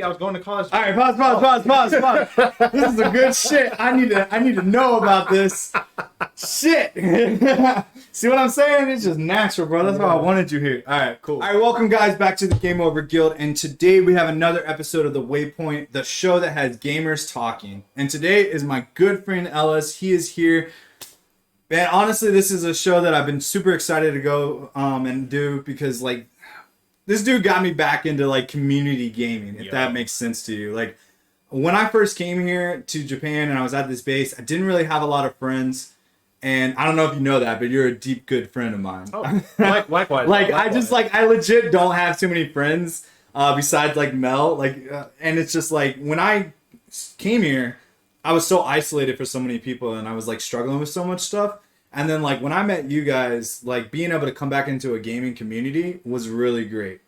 I was going to college. All right, pause. This is a good shit. I need to know about this. Shit. See what I'm saying? It's just natural, bro. That's why I wanted you here. All right, cool. All right, welcome guys back to the Game Over Guild, and today we have another episode of the Waypoint, the show that has gamers talking. And today is my good friend Ellis. He is here. Man, honestly, this is a show that I've been super excited to go and do because like this dude got me back into like community gaming, if that makes sense to you. Like when I first came here to Japan and I was at this base, I didn't really have a lot of friends. And I don't know if you know that, but you're a deep, good friend of mine. Oh, likewise. I legit don't have too many friends besides like Mel. And it's just like when I came here, I was so isolated for so many people and I was like struggling with so much stuff. And then like when I met you guys, like being able to come back into a gaming community was really great.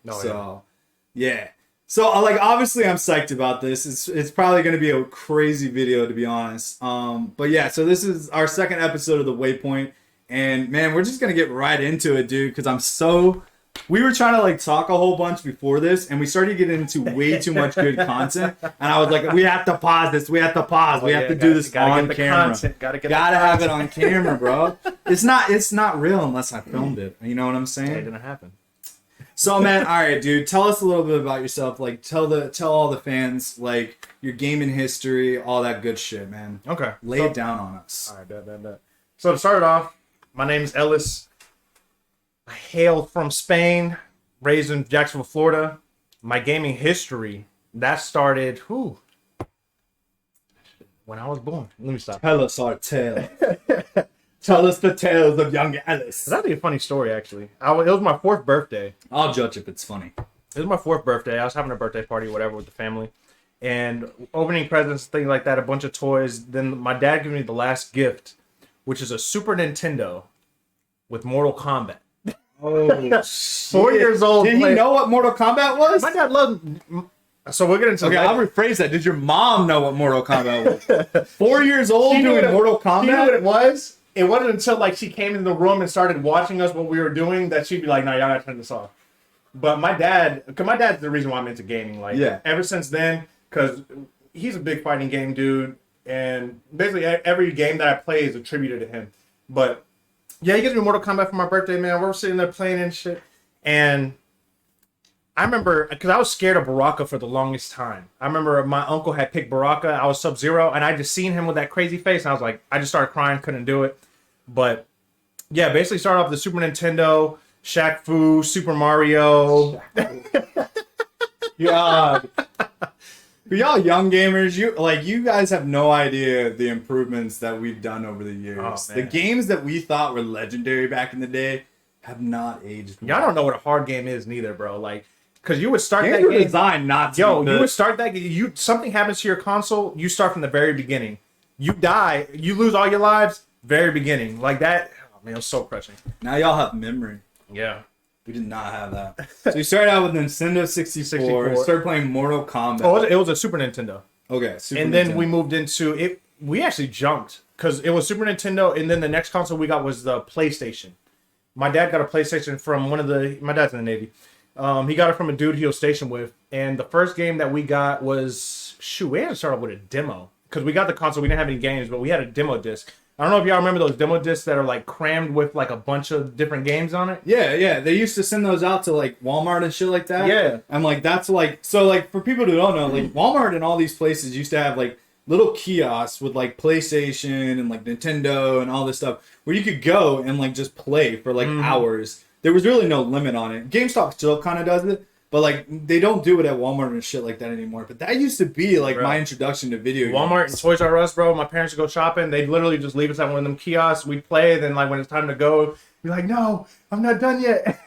Yeah. So like obviously I'm psyched about this. It's probably going to be a crazy video to be honest. But yeah, so this is our second episode of the Waypoint. And man, we're just going to get right into it, dude, because we were trying to like talk a whole bunch before this and we started getting into way too much good content. And I was like, we have to pause this. We have to pause. We have to do this on camera. Gotta have it on camera, bro. It's not real unless I filmed it. You know what I'm saying? It didn't happen. So man, all right, dude, tell us a little bit about yourself. Like tell all the fans like your gaming history, all that good shit, man. Okay. Lay it down on us. All right, bet. So to start it off, my name is Ellis. I hail from Spain, raised in Jacksonville, Florida. My gaming history, that started, when I was born. Let me stop. Tell us our tale. Tell us the tales of young Ellis. It's actually a funny story, actually. It was my 4th birthday. I'll judge if it's funny. It was my 4th birthday. I was having a birthday party, whatever, with the family. And opening presents, things like that, a bunch of toys. Then my dad gave me the last gift, which is a Super Nintendo with Mortal Kombat. Oh, 4 years old. Did he know what Mortal Kombat was? My dad loved. So we're getting to. Okay, I'll rephrase that. Did your mom know what Mortal Kombat was? 4 years old doing Mortal Kombat. She knew what it was. It wasn't until like she came into the room and started watching us what we were doing that she'd be like, "No, y'all gotta turn this off." But my dad's the reason why I'm into gaming. Like, ever since then, because he's a big fighting game dude, and basically every game that I play is attributed to him. But yeah, he gives me Mortal Kombat for my birthday, man. We're sitting there playing and shit. And I remember, because I was scared of Baraka for the longest time. I remember my uncle had picked Baraka. I was Sub-Zero, and I just seen him with that crazy face. And I was like, I just started crying, couldn't do it. But yeah, basically started off the Super Nintendo, Shaq Fu, Super Mario. Yeah. For y'all young gamers, you guys have no idea the improvements that we've done over the years. Oh, the games that we thought were legendary back in the day have not aged well. Y'all don't know what a hard game is neither, bro. Like, because you would start Games that were game. designed not to. You would start that game. Something happens to your console, you start from the very beginning. You die, you lose all your lives, very beginning. Like that. Oh man, it was so crushing. Now y'all have memory. Yeah. We did not have that. So you started out with Nintendo 64. Started playing Mortal Kombat. Oh, it was a Super Nintendo. Okay, then we moved into it. We actually jumped because it was Super Nintendo, and then the next console we got was the PlayStation. My dad got a PlayStation from my dad's in the Navy. He got it from a dude he was stationed with, and the first game that we got was we had to start off with a demo because we got the console. We didn't have any games, but we had a demo disc. I don't know if y'all remember those demo discs that are like crammed with like a bunch of different games on it. Yeah. They used to send those out to like Walmart and shit like that. Yeah. And like that's like so like for people who don't know, like Walmart and all these places used to have like little kiosks with like PlayStation and like Nintendo and all this stuff where you could go and like just play for like hours. There was really no limit on it. GameStop still kind of does it. But, like, they don't do it at Walmart and shit like that anymore. But that used to be, like, my introduction to video games. Walmart and Toys R Us, bro. My parents would go shopping. They'd literally just leave us at one of them kiosks. We'd play. Then, like, when it's time to go, be like, no, I'm not done yet.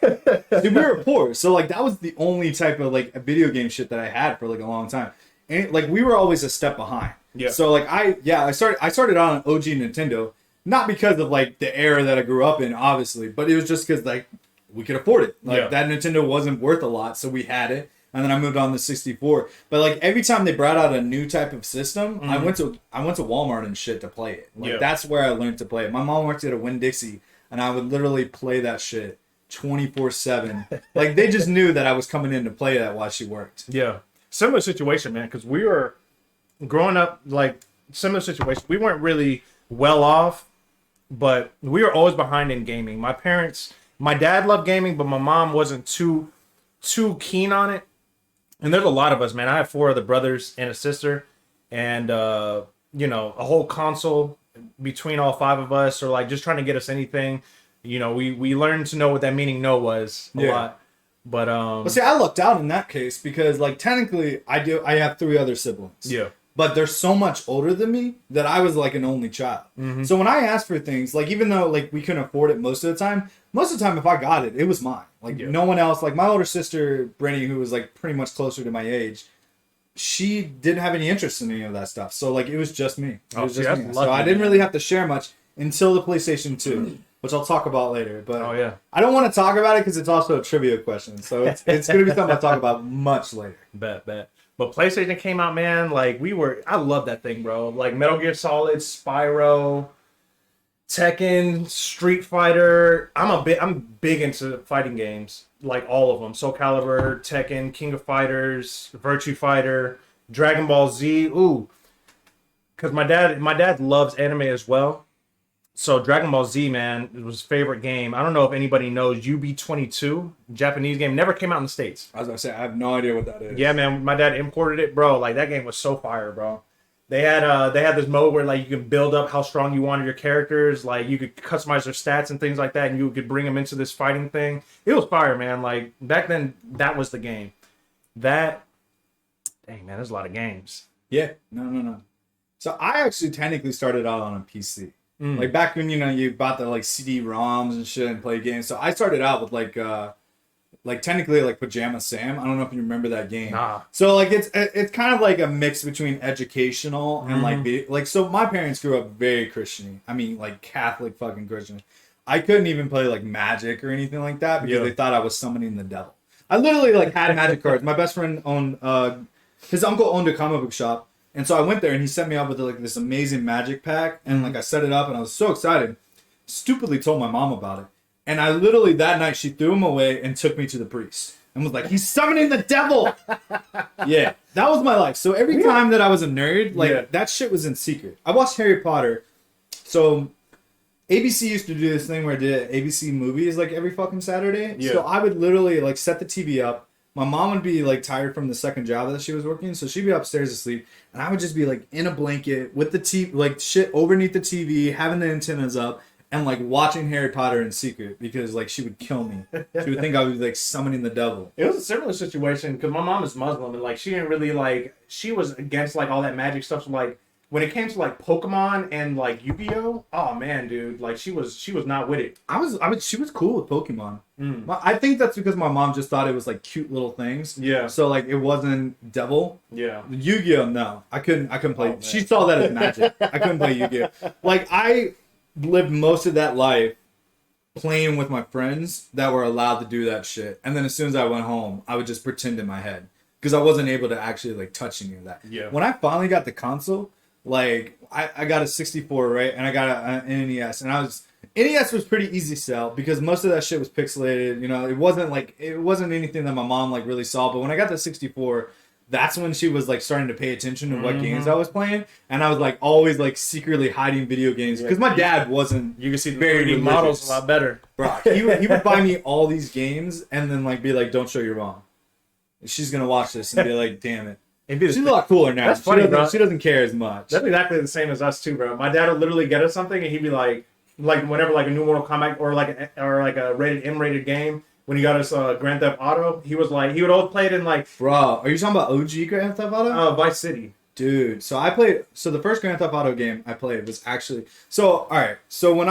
Dude, we were poor. So, like, that was the only type of, like, video game shit that I had for, like, a long time. And, like, we were always a step behind. Yeah. So, like, I started on an OG Nintendo. Not because of, like, the era that I grew up in, obviously. But it was just because, like, we could afford it. Like, that Nintendo wasn't worth a lot, so we had it. And then I moved on to 64. But like every time they brought out a new type of system, I went to Walmart and shit to play it. Like that's where I learned to play it. My mom worked at a Winn-Dixie, and I would literally play that shit 24/7. Like they just knew that I was coming in to play that while she worked. Yeah. similar situation, man, because we were growing up, like, similar situation. We weren't really well off, but we were always behind in gaming. My dad loved gaming, but my mom wasn't too keen on it. And there's a lot of us, man. I have 4 other brothers and a sister, and you know, a whole console between all 5 of us, or like just trying to get us anything. You know, we learned to know what that meaning no was a lot. But see, I lucked out in that case because, like, technically I have 3 other siblings. Yeah. But they're so much older than me that I was like an only child. Mm-hmm. So when I asked for things, like, even though like we couldn't afford it most of the time if I got it, it was mine. Like, no one else. Like, my older sister Brittany, who was like pretty much closer to my age, she didn't have any interest in any of that stuff. So like, it was just me. Me. So I didn't really have to share much until the PlayStation 2, which I'll talk about later. But I don't want to talk about it because it's also a trivia question. So it's going to be something I'll talk about much later. Bet. But PlayStation came out, man. Like, I love that thing, bro. Like, Metal Gear Solid, Spyro, Tekken, Street Fighter. I'm big into fighting games, like all of them. Soul Calibur, Tekken, King of Fighters, Virtua Fighter, Dragon Ball Z. Ooh, because my dad loves anime as well. So Dragon Ball Z, man, it was his favorite game. I don't know if anybody knows UB22, Japanese game, never came out in the States. I was gonna say, I have no idea what that is. Yeah, man, my dad imported it, bro. Like, that game was so fire, bro. They had this mode where, like, you could build up how strong you wanted your characters. Like, you could customize their stats and things like that, and you could bring them into this fighting thing. It was fire, man. Like, back then, that was the game. Dang, man, there's a lot of games. Yeah, no. So I actually technically started out on a PC. Like, back when, you know, you bought the like CD-ROMs and shit and play games. So I started out with like technically like Pajama Sam. I don't know if you remember that game. Nah. So like it's kind of like a mix between educational and like so my parents grew up very Christian. I mean, like, Catholic fucking Christian. I couldn't even play like Magic or anything like that because they thought I was summoning the devil. I literally like had Magic cards. My best friend owned his uncle owned a comic book shop. And so I went there and he set me up with like this amazing Magic pack, and like I set it up and I was so excited. Stupidly told my mom about it. And I literally that night she threw him away and took me to the priest and was like, "He's summoning the devil." Yeah, that was my life. So every time that I was a nerd, like that shit was in secret. I watched Harry Potter. So ABC used to do this thing where it did ABC movies like every fucking Saturday. Yeah. So I would literally like set the TV up. My mom would be like tired from the second job that she was working, so she'd be upstairs asleep, and I would just be like in a blanket with the TV, like shit underneath the TV, having the antennas up, and like watching Harry Potter in secret because like she would kill me. She would think I was like summoning the devil. It was a similar situation because my mom is Muslim, and like she didn't really like, she was against like all that magic stuff. So like when it came to like Pokemon and like Yu-Gi-Oh, oh man, dude, like she was not with it. She was cool with Pokemon. I think that's because my mom just thought it was like cute little things. Yeah. So like it wasn't devil. Yeah. Yu-Gi-Oh, no, I couldn't play. Oh, she saw that as magic. I couldn't play Yu-Gi-Oh. Like, I lived most of that life playing with my friends that were allowed to do that shit, and then as soon as I went home, I would just pretend in my head because I wasn't able to actually like touch any of that. Yeah. When I finally got the console. Like, I got a 64, right? And I got an NES. And NES was pretty easy sell because most of that shit was pixelated. You know, it wasn't anything that my mom, like, really saw. But when I got the 64, that's when she was, like, starting to pay attention to what games I was playing. And I was, like, always, like, secretly hiding video games. Because my dad wasn't. You can see the 3D models a lot better. Bro, he would buy me all these games and then, like, be like, "Don't show your mom. She's going to watch this and be like, damn it." She's a lot cooler now. That's funny, bro. She doesn't care as much. That's exactly the same as us too, bro. My dad would literally get us something, and he'd be like whenever like a new Mortal Kombat or like a rated M-rated game. When he got us Grand Theft Auto, he would always play it in like. Bro, are you talking about OG Grand Theft Auto? Vice City. Dude, so the first Grand Theft Auto game I played was actually all right. So when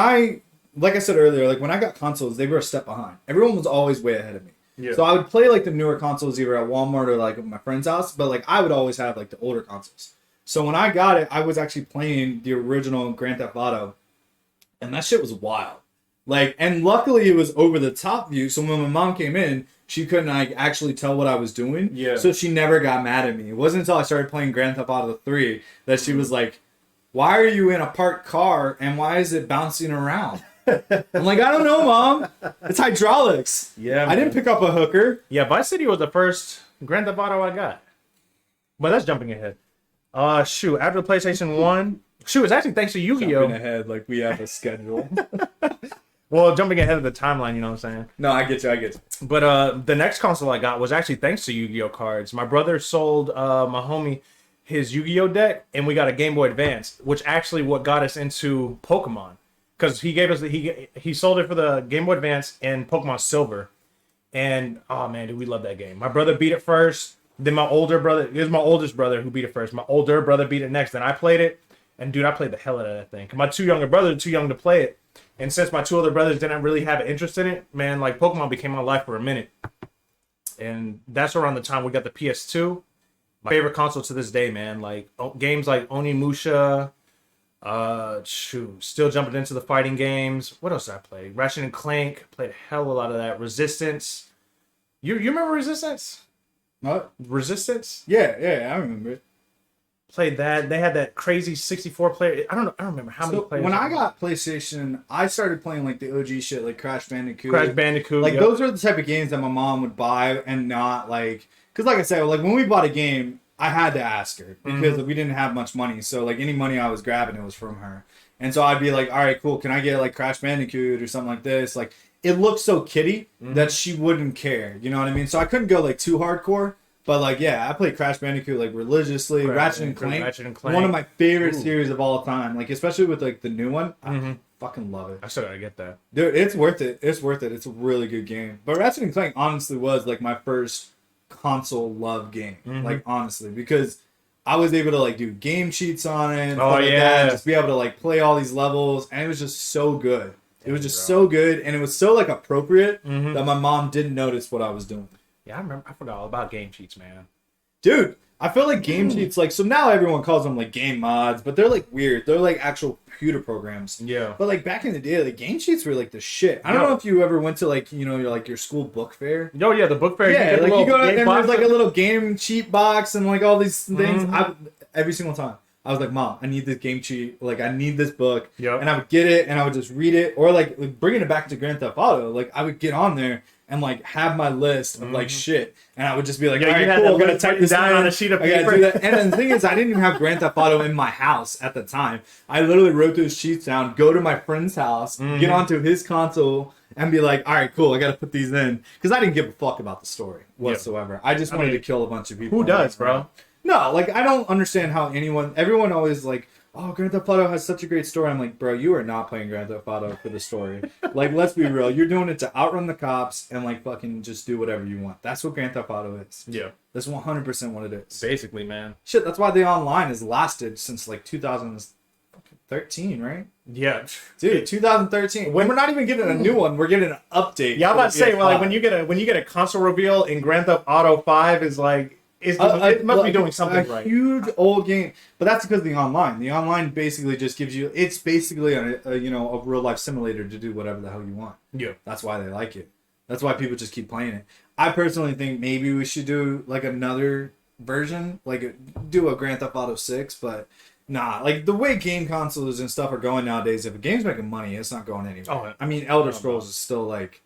like I said earlier, like when I got consoles, they were a step behind. Everyone was always way ahead of me. Yeah. So I would play like the newer consoles either at Walmart or like at my friend's house, but like I would always have like the older consoles. So when I got it, I was actually playing the original Grand Theft Auto, and that shit was wild. Like, and luckily it was over the top view, so when my mom came in, she couldn't like actually tell what I was doing. Yeah. So she never got mad at me. It wasn't until I started playing Grand Theft Auto 3 that she was like, "Why are you in a parked car and why is it bouncing around?" I'm like, "I don't know, Mom. It's hydraulics." Yeah, I didn't pick up a hooker. Yeah, Vice City was the first Grand Theft Auto I got. But that's jumping ahead. Shoot, after the PlayStation 1, shoot, it's actually thanks to Yu-Gi-Oh! Jumping ahead, like we have a schedule. Well, jumping ahead of the timeline, you know what I'm saying? No, I get you. But the next console I got was actually thanks to Yu-Gi-Oh! Cards. My brother sold my homie his Yu-Gi-Oh! Deck, and we got a Game Boy Advance, which actually what got us into Pokemon. Because he gave us he sold it for the Game Boy Advance and Pokemon Silver. And, oh man, dude, we love that game. My brother beat it first. Then my older brother, it was my oldest brother who beat it first. My older brother beat it next. Then I played it. And, dude, I played the hell out of that thing. My two younger brothers are too young to play it. And since my two other brothers didn't really have an interest in it, man, like, Pokemon became my life for a minute. And that's around the time we got the PS2. My favorite console to this day, man. Like, games like Onimusha. Still jumping into the fighting games. What else did I play? Ratchet and Clank. Played a hell of a lot of that. Resistance. You remember Resistance? What? Resistance? Yeah, I remember it. Played that. They had that crazy 64 player. I don't remember how many players. When I got PlayStation, I started playing like the OG shit, like Crash Bandicoot. Like yep. Those are the type of games that my mom would buy and not like. Because like I said, like when we bought a game, I had to ask her because we didn't have much money. So like any money I was grabbing, it was from her. And so I'd be like, all right, cool. Can I get like Crash Bandicoot or something like this? Like it looked so kiddie that she wouldn't care. You know what I mean? So I couldn't go like too hardcore. But like, yeah, I played Crash Bandicoot like religiously. Ratchet and Clank. One of my favorite series of all time. Like especially with like the new one. I fucking love it. I still gotta get that. Dude, it's worth it. It's worth it. It's a really good game. But Ratchet and Clank honestly was like my first console love game. Like honestly, because I was able to like do game cheats on it and like that, and just be able to like play all these levels, and it was just so good. It was just so good, and it was so like appropriate that my mom didn't notice what I was doing. Yeah, I remember. I forgot all about game cheats, man. Dude, I feel like game cheats, like, so now everyone calls them like game mods, but they're like weird. They're like actual computer programs. Yeah. But like back in the day, like game cheats were like the shit. I don't know if you ever went to like, you know, your school book fair. Oh yeah, the book fair. Yeah, like you go and there's like a little game cheat box and like all these things. Every single time. I was like, Mom, I need this game cheat. Like, I need this book. Yep. And I would get it and I would just read it. Or like bringing it back to Grand Theft Auto. Like, I would get on there and like have my list of like shit. And I would just be like, all right, cool, I'm going to type this down on a sheet of paper. I gotta do that. And then the thing is, I didn't even have Grand Theft Auto in my house at the time. I literally wrote those sheets down, go to my friend's house, get onto his console, and be like, all right, cool, I got to put these in. Because I didn't give a fuck about the story whatsoever. Yep. I just wanted to kill a bunch of people. Who does, bro? No, like, I don't understand how everyone always like, oh, Grand Theft Auto has such a great story. I'm like, bro, you are not playing Grand Theft Auto for the story. Like, let's be real. You're doing it to outrun the cops and, like, fucking just do whatever you want. That's what Grand Theft Auto is. Yeah. That's 100% what it is. Basically, man. Shit, that's why the online has lasted since, like, 2013, right? Yeah. Dude, 2013. When we're not even getting a new one, we're getting an update. Yeah, I'm about to say, well, like, when you get a console reveal in Grand Theft Auto 5 is, like, it must be doing something right. Huge old game, but that's because of the online. The online basically just gives you. It's basically a real life simulator to do whatever the hell you want. Yeah, that's why they like it. That's why people just keep playing it. I personally think maybe we should do like another version, like do a Grand Theft Auto 6, but nah. Like the way game consoles and stuff are going nowadays, if a game's making money, it's not going anywhere. Oh, I mean, Elder Scrolls is still like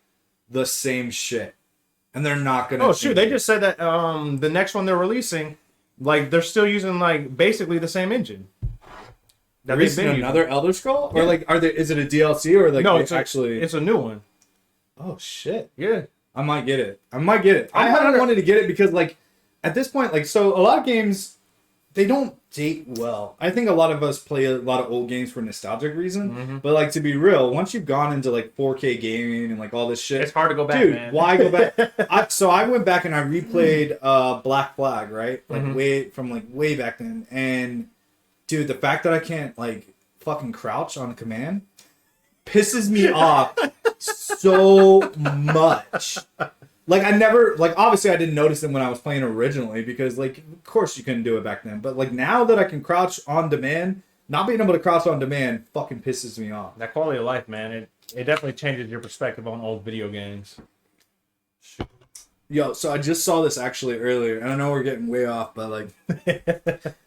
the same shit. And they're not gonna. Oh shoot! They just said that the next one they're releasing, like they're still using like basically the same engine. That they've been another using. Elder Scroll, or like is it a DLC or like no? It's a new one. Oh shit! Yeah, I might get it. I haven't wanted to get it because like at this point, like so a lot of games they don't date well. I think a lot of us play a lot of old games for nostalgic reason, but like to be real, once you've gone into like 4K gaming and like all this shit, it's hard to go back. Dude, man. Why go back? I went back and I replayed Black Flag, right? Like way back then, and dude, the fact that I can't like fucking crouch on command pisses me off so much. Like, I never, like, obviously I didn't notice them when I was playing originally because, like, of course you couldn't do it back then. But, like, now that I can crouch on demand, not being able to crouch on demand fucking pisses me off. That quality of life, man, it definitely changes your perspective on old video games. Yo, so I just saw this actually earlier, and I know we're getting way off, but, like,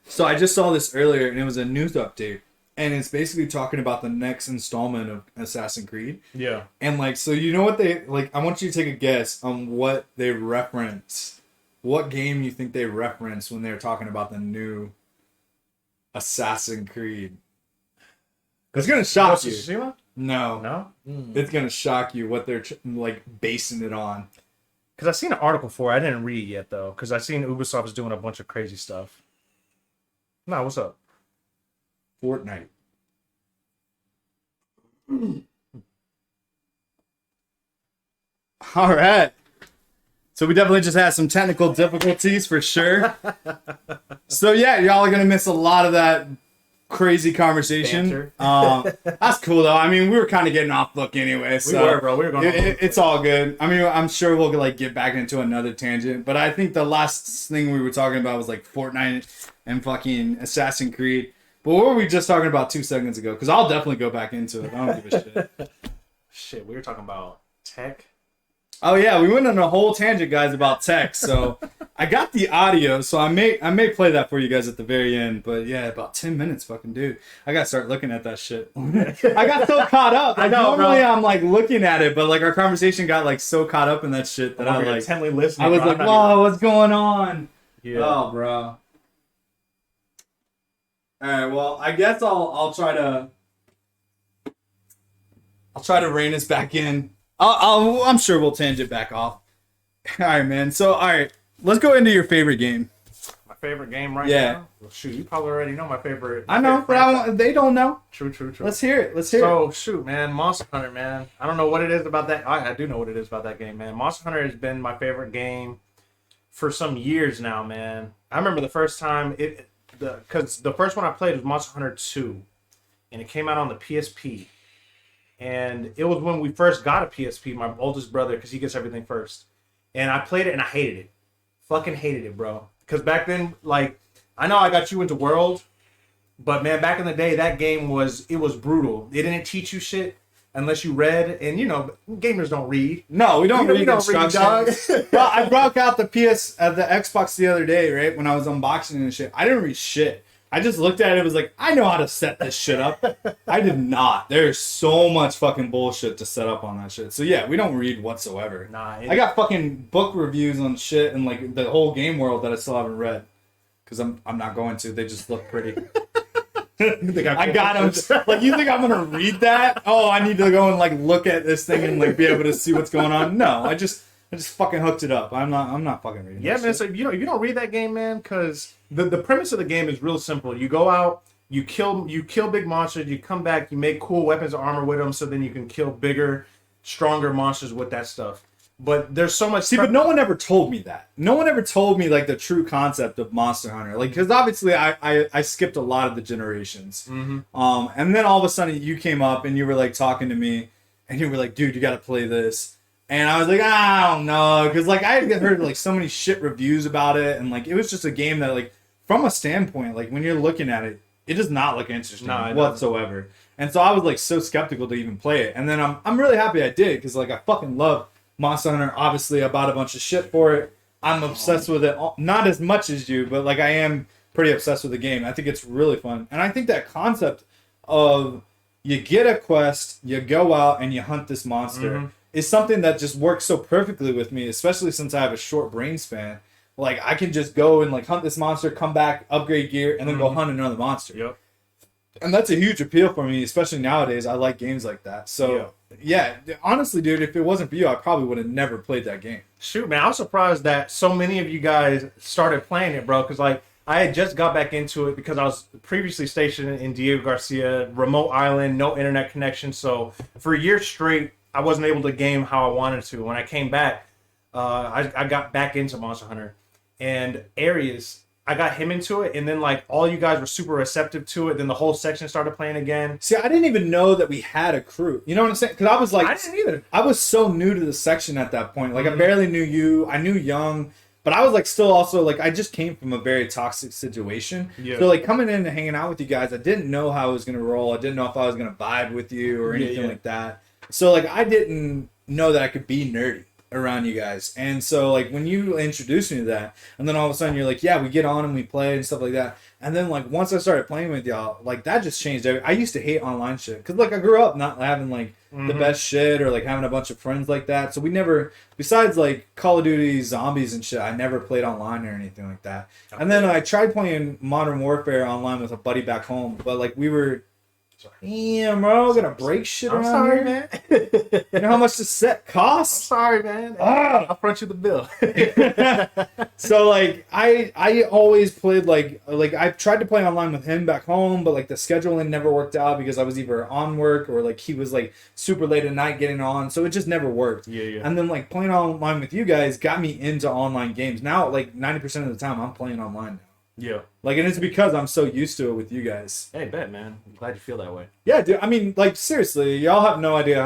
so I just saw this earlier, and it was a news update. And it's basically talking about the next installment of Assassin's Creed. Yeah. And, like, so you know what they... Like, I want you to take a guess on what they reference what game you think they referenced when they were talking about the new Assassin's Creed. It's gonna shock you. Tsushima? No. It's gonna shock you what they're like basing it on. Because I seen an article for it. I didn't read it yet though. Because I seen Ubisoft is doing a bunch of crazy stuff. Nah, what's up? Fortnite. All right. So we definitely just had some technical difficulties for sure. So yeah, y'all are gonna miss a lot of that crazy conversation. That's cool though. I mean, we were kind of getting off book anyway. So we were, bro. We were going. It's all good. I mean, I'm sure we'll like get back into another tangent. But I think the last thing we were talking about was like Fortnite and fucking Assassin's Creed. But what were we just talking about 2 seconds ago? Because I'll definitely go back into it. I don't give a shit. Shit, we were talking about tech. Oh yeah, we went on a whole tangent, guys, about tech. So I got the audio, so I may play that for you guys at the very end. But yeah, about 10 minutes, fucking dude. I gotta start looking at that shit. I got so caught up. Like, I know, normally, bro. I'm like looking at it, but like our conversation got like so caught up in that shit that I was like intently listening. I was like, whoa, what's going on? Yeah. Oh, bro. All right, well, I guess I'll try to rein us back in. I'm sure we'll tangent back off. All right, man. So, all right, let's go into your favorite game. My favorite game right now? Well, shoot, you probably already know my favorite. I know, but they don't know. True. Let's hear it. So, shoot, man, Monster Hunter, man. I don't know what it is about that. I do know what it is about that game, man. Monster Hunter has been my favorite game for some years now, man. I remember the first time because the first one I played was Monster Hunter 2, and it came out on the PSP. And it was when we first got a PSP, my oldest brother, because he gets everything first. And I played it and I hated it. Fucking hated it, bro. Because back then, like, I know I got you into World, but man, back in the day, that game was brutal. It didn't teach you shit unless you read. And, you know, gamers don't read. No, we don't read instructions. Well, I broke out the Xbox the other day, right? When I was unboxing and shit. I didn't read shit. I just looked at it and was like, I know how to set this shit up. I did not. There's so much fucking bullshit to set up on that shit. So yeah, we don't read whatsoever. Nah. I got fucking book reviews on shit and like the whole game world that I still haven't read. Because I'm not going to. They just look pretty. I got them. Like, you think I'm going to read that? Oh, I need to go and like look at this thing and like be able to see what's going on. No, I just fucking hooked it up. I'm not fucking reading. Yeah, man. So you don't read that game, man, because the premise of the game is real simple. You go out, you kill big monsters, you come back, you make cool weapons of armor with them, so then you can kill bigger, stronger monsters with that stuff. But there's so much. See, but no one ever told me that. No one ever told me like the true concept of Monster Hunter. Like, because obviously I skipped a lot of the generations. Mm-hmm. And then all of a sudden you came up and you were like talking to me, and you were like, dude, you got to play this. And I was like, I don't know, because like I had heard like so many shit reviews about it, and like it was just a game that like from a standpoint, like when you're looking at it, it does not look interesting whatsoever. And so I was like so skeptical to even play it. And then I'm really happy I did, because like I fucking love Monster Hunter. Obviously, I bought a bunch of shit for it. I'm obsessed with it, not as much as you, but like I am pretty obsessed with the game. I think it's really fun, and I think that concept of you get a quest, you go out and you hunt this monster. Mm-hmm. Is something that just works so perfectly with me, especially since I have a short brain span. Like, I can just go and like hunt this monster, come back, upgrade gear, and then go hunt another monster. Yep. And that's a huge appeal for me, especially nowadays. I like games like that. So, yeah, honestly, dude, if it wasn't for you, I probably would have never played that game. Shoot, man, I was surprised that so many of you guys started playing it, bro, because like I had just got back into it because I was previously stationed in Diego Garcia, remote island, no internet connection. So for a year straight, I wasn't able to game how I wanted to. When I came back, I got back into Monster Hunter. And Arias, I got him into it. And then, like, all you guys were super receptive to it. Then the whole section started playing again. See, I didn't even know that we had a crew. You know what I'm saying? Because I was like... I didn't either. I was so new to the section at that point. Like, I barely knew you. I knew Young. But I was, like, still also... Like, I just came from a very toxic situation. Yeah. So, like, coming in and hanging out with you guys, I didn't know how I was going to roll. I didn't know if I was going to vibe with you or anything like that. So, like, I didn't know that I could be nerdy around you guys. And so, like, when you introduced me to that, and then all of a sudden you're like, yeah, we get on and we play and stuff like that. And then, like, once I started playing with y'all, like, that just changed everything. I used to hate online shit. Because, like, I grew up not having, like, the best shit or like having a bunch of friends like that. So we never, besides like Call of Duty Zombies and shit, I never played online or anything like that. And then I tried playing Modern Warfare online with a buddy back home, but like we were, damn, bro, gonna break shit around sorry, here. man. You know how much the set costs? Sorry, man. I'll front you the bill. So like I always played like I tried to play online with him back home, but like the scheduling never worked out because I was either on work or like he was like super late at night getting on, so it just never worked. Yeah. And then like playing online with you guys got me into online games. Now like 90% of the time I'm playing online now. Yeah. Like, and it's because I'm so used to it with you guys. Hey, bet, man. I'm glad you feel that way. Yeah, dude. I mean, like, seriously, y'all have no idea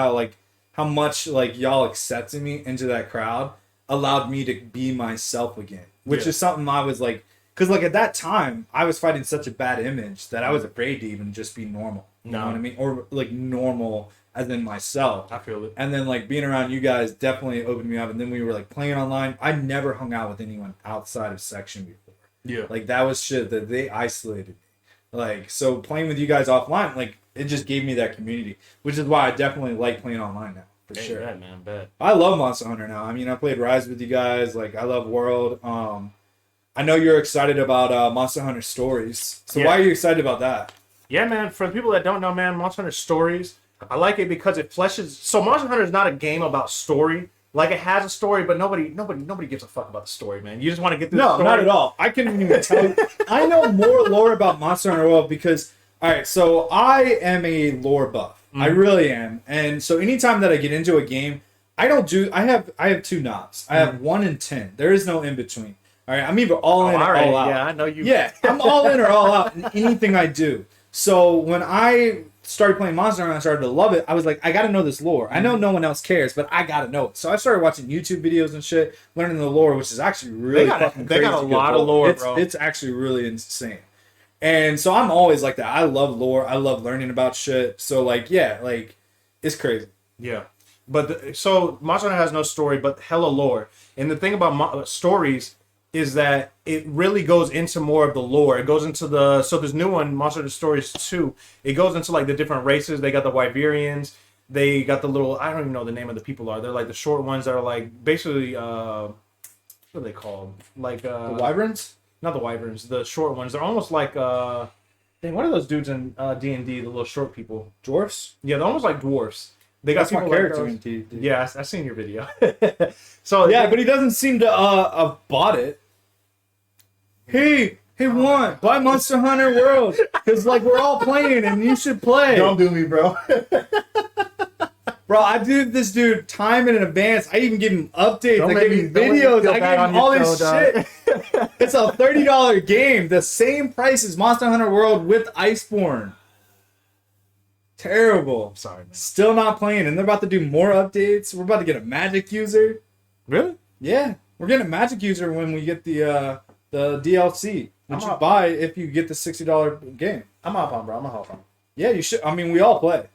how much, like, y'all accepting me into that crowd allowed me to be myself again. Which is something I was, like, because, like, at that time, I was fighting such a bad image that I was afraid to even just be normal. You know what I mean? Or, like, normal as in myself. I feel it. And then, like, being around you guys definitely opened me up. And then we were, like, playing online. I never hung out with anyone outside of section before. Yeah. Like, that was shit that they isolated me. Like, so playing with you guys offline, like, it just gave me that community, which is why I definitely like playing online now, for sure. Bet, man, bet. I love Monster Hunter now. I mean, I played Rise with you guys. Like, I love World. I know you're excited about Monster Hunter Stories. So why are you excited about that? Yeah, man. For the people that don't know, man, Monster Hunter Stories, I like it because it fleshes. So Monster Hunter is not a game about story. Like, it has a story, but nobody gives a fuck about the story, man. You just want to get through the story. No, not at all. I couldn't even tell you. I know more lore about Monster Hunter World because, all right, so I am a lore buff. I really am. And so anytime that I get into a game, I have two knobs. I have 1 and 10. There is no in between. All right, I'm either all in or all out. Yeah, I know you. Yeah, I'm all in or all out in anything I do. So when I started playing Monster Hunter and I started to love it, I was like, I gotta know this lore. I know no one else cares, but I gotta know it. So I started watching YouTube videos and shit, learning the lore, which is actually really fucking crazy. They got a lot of lore, bro. It's actually really insane. And so I'm always like that. I love lore. I love learning about shit. So like, yeah, like, it's crazy. Yeah. But so Monster Hunter has no story, but hella lore. And the thing about stories is that it really goes into more of the lore. It goes into so this new one, Monster Hunter Stories 2, it goes into like the different races. They got the Wyverians. They got the little, I don't even know the name of the people are. They're like the short ones that are like basically, what are they called? Like, the Wyverns? Not the Wyverns, the short ones. They're almost like, dang, what are those dudes in D&D, the little short people? Dwarfs? Yeah, they're almost like dwarfs. They got my character in D&D. Yeah, I seen your video. So yeah, but he doesn't seem to have bought it. Hey, Juan, buy Monster Hunter World. Because, like, we're all playing and you should play. Don't do me, bro. Bro, I do this dude time in advance. I even give him updates. I give him videos. I give him all this shit. It's a $30 game. The same price as Monster Hunter World with Iceborne. Terrible. Sorry, man. Still not playing. And they're about to do more updates. We're about to get a magic user. Really? Yeah. We're getting a magic user when we get the DLC, which you buy if you get the $60 game. I'm hop on, bro. I'm gonna hop on. Yeah, you should. I mean, we all play.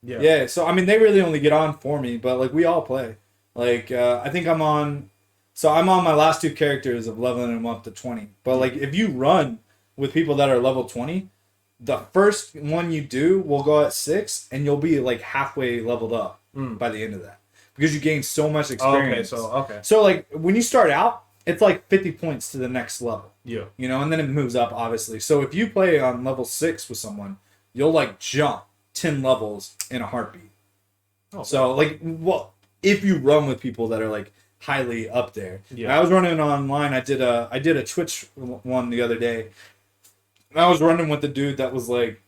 Yeah. Yeah. So I mean, they really only get on for me, but like we all play. Like I think I'm on. So I'm on my last 2 characters of leveling them up to 20. But like if you run with people that are level 20, the first one you do will go at 6, and you'll be like halfway leveled up by the end of that because you gain so much experience. Okay. So like when you start out, it's like 50 points to the next level. Yeah. You know, and then it moves up, obviously. So if you play on level 6 with someone, you'll like jump 10 levels in a heartbeat. Oh, so like, well, if you run with people that are like highly up there. Yeah. I was running online. I did a Twitch one the other day. And I was running with the dude that was like,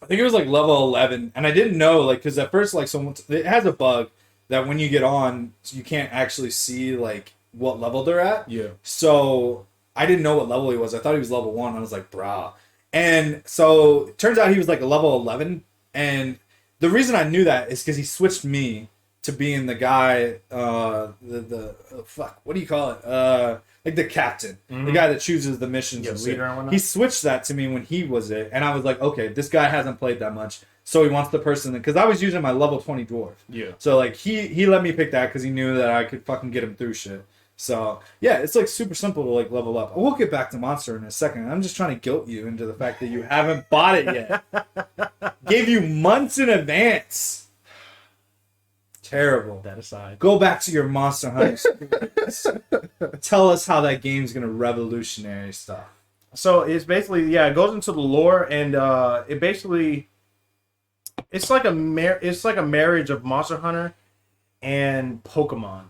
I think it was like level 11. And I didn't know, like, because at first, like, it has a bug that when you get on, you can't actually see like what level they're at. Yeah. So I didn't know what level he was. I thought he was level 1. I was like, brah. And so it turns out he was like a level 11. And the reason I knew that is because he switched me to being the guy, what do you call it? Like the captain, the guy that chooses the missions. Yeah, leader and whatnot. He switched that to me when he was it. And I was like, okay, this guy hasn't played that much. So he wants the person, because I was using my level 20 dwarf. Yeah. So like he let me pick that because he knew that I could fucking get him through shit. So yeah, it's like super simple to like level up. We'll get back to Monster in a second. I'm just trying to guilt you into the fact that you haven't bought it yet. Gave you months in advance. terrible. That aside. Go back to your Monster Hunter. Tell us how that game's gonna revolutionary stuff. So it's basically it goes into the lore, and it basically it's like a marriage of Monster Hunter and Pokemon.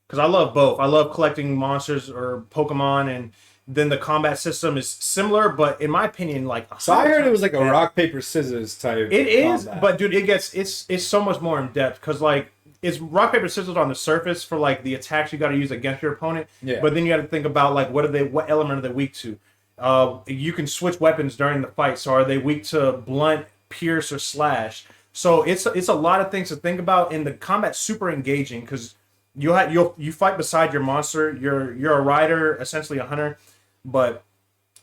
Because I love both. I love collecting monsters or Pokemon, and then the combat system is similar, but in my opinion, like so I heard it was like a rock paper scissors type. It is, but dude, it's so much more in depth because like it's rock paper scissors on the surface for like the attacks you got to use against your opponent. Yeah. But then you got to think about like what element are they weak to? You can switch weapons during the fight, so are they weak to blunt, pierce, or slash? So it's a lot of things to think about, and the combat's super engaging because you fight beside your monster. You're a rider, essentially a hunter. But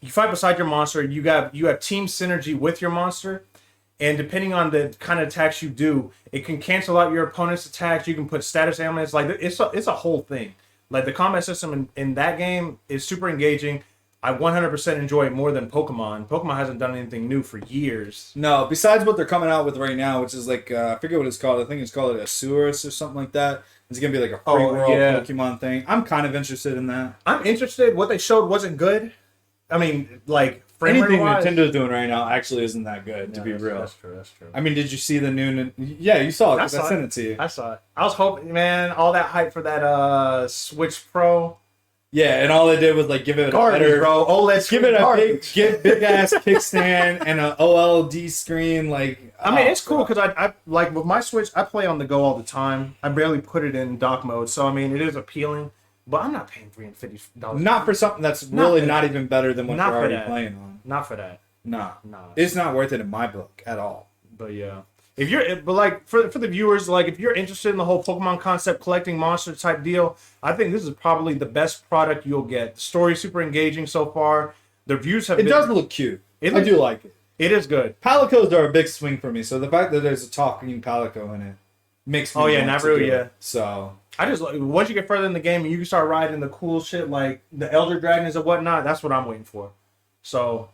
you fight beside your monster. You have team synergy with your monster, and depending on the kind of attacks you do, it can cancel out your opponent's attacks. You can put status ailments. Like it's a whole thing. Like the combat system in that game is super engaging. I 100% enjoy it more than Pokemon. Pokemon hasn't done anything new for years. No, besides what they're coming out with right now, which is like I forget what it's called. I think it's called a Surus or something like that. It's gonna be like a free world Pokemon thing. I'm kind of interested in that. I'm interested. What they showed wasn't good. I mean, like anything Nintendo's doing right now actually isn't that good. To be real, that's true. I mean, did you see the new? Yeah, you saw it. I sent it to you. I saw it. I was hoping, man, all that hype for that Switch Pro. Yeah, and all they did was like give it garbage, a better, bro. OLED, give it a big ass kickstand and an OLED screen. Like, I mean, it's cool because I like with my Switch, I play on the go all the time. I barely put it in dock mode, so I mean, it is appealing. But I'm not paying $350. Not for something that's really not even better than what you're already playing on. Not for that. Nah, it's not worth it in my book at all. But yeah. But like for the viewers, like if you're interested in the whole Pokemon concept, collecting monster type deal, I think this is probably the best product you'll get. The story's super engaging so far. The reviews have. It does look cute. I do like it. It is good. Palicos are a big swing for me, so the fact that there's a talking Palico in it makes me. Oh yeah, Naru, So I just once you get further in the game and you can start riding the cool shit like the Elder Dragons and whatnot, that's what I'm waiting for. So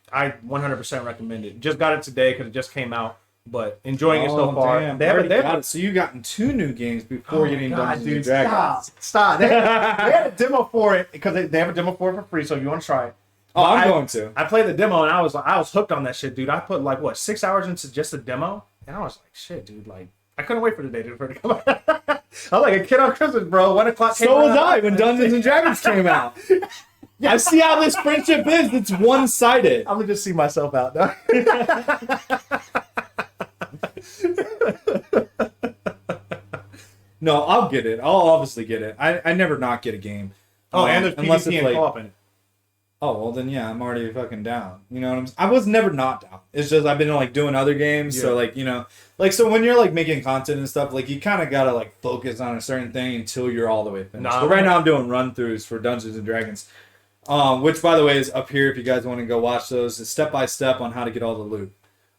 I 100% recommend it. Just got it today because it just came out. But enjoying it so far. Damn. They got it. So you gotten 2 new games before getting Dungeons and Dragons. Stop. They had a demo for it because they have a demo for it for free. So if you want to try it. Oh, I'm going to. I played the demo and I was hooked on that shit, dude. I put like 6 hours into just the demo, and I was like, shit, dude. Like I couldn't wait for the day for it to come out. I was like a kid on Christmas, bro. 1 o'clock. So was I when Dungeons and Dragons came out. I see how this friendship is. It's one-sided. I'm gonna just see myself out now. No, I'll get it. I'll obviously get it. I never not get a game. Oh, and there's PvP and co-op in it. Oh, well then yeah, I'm already fucking down. You know what I'm saying? I was never not down. It's just I've been like doing other games, so like, you know, like so when you're like making content and stuff, like you kind of got to like focus on a certain thing until you're all the way finished. But right now I'm doing run-throughs for Dungeons and Dragons. Which by the way is up here if you guys want to go watch those. It's step by step on how to get all the loot.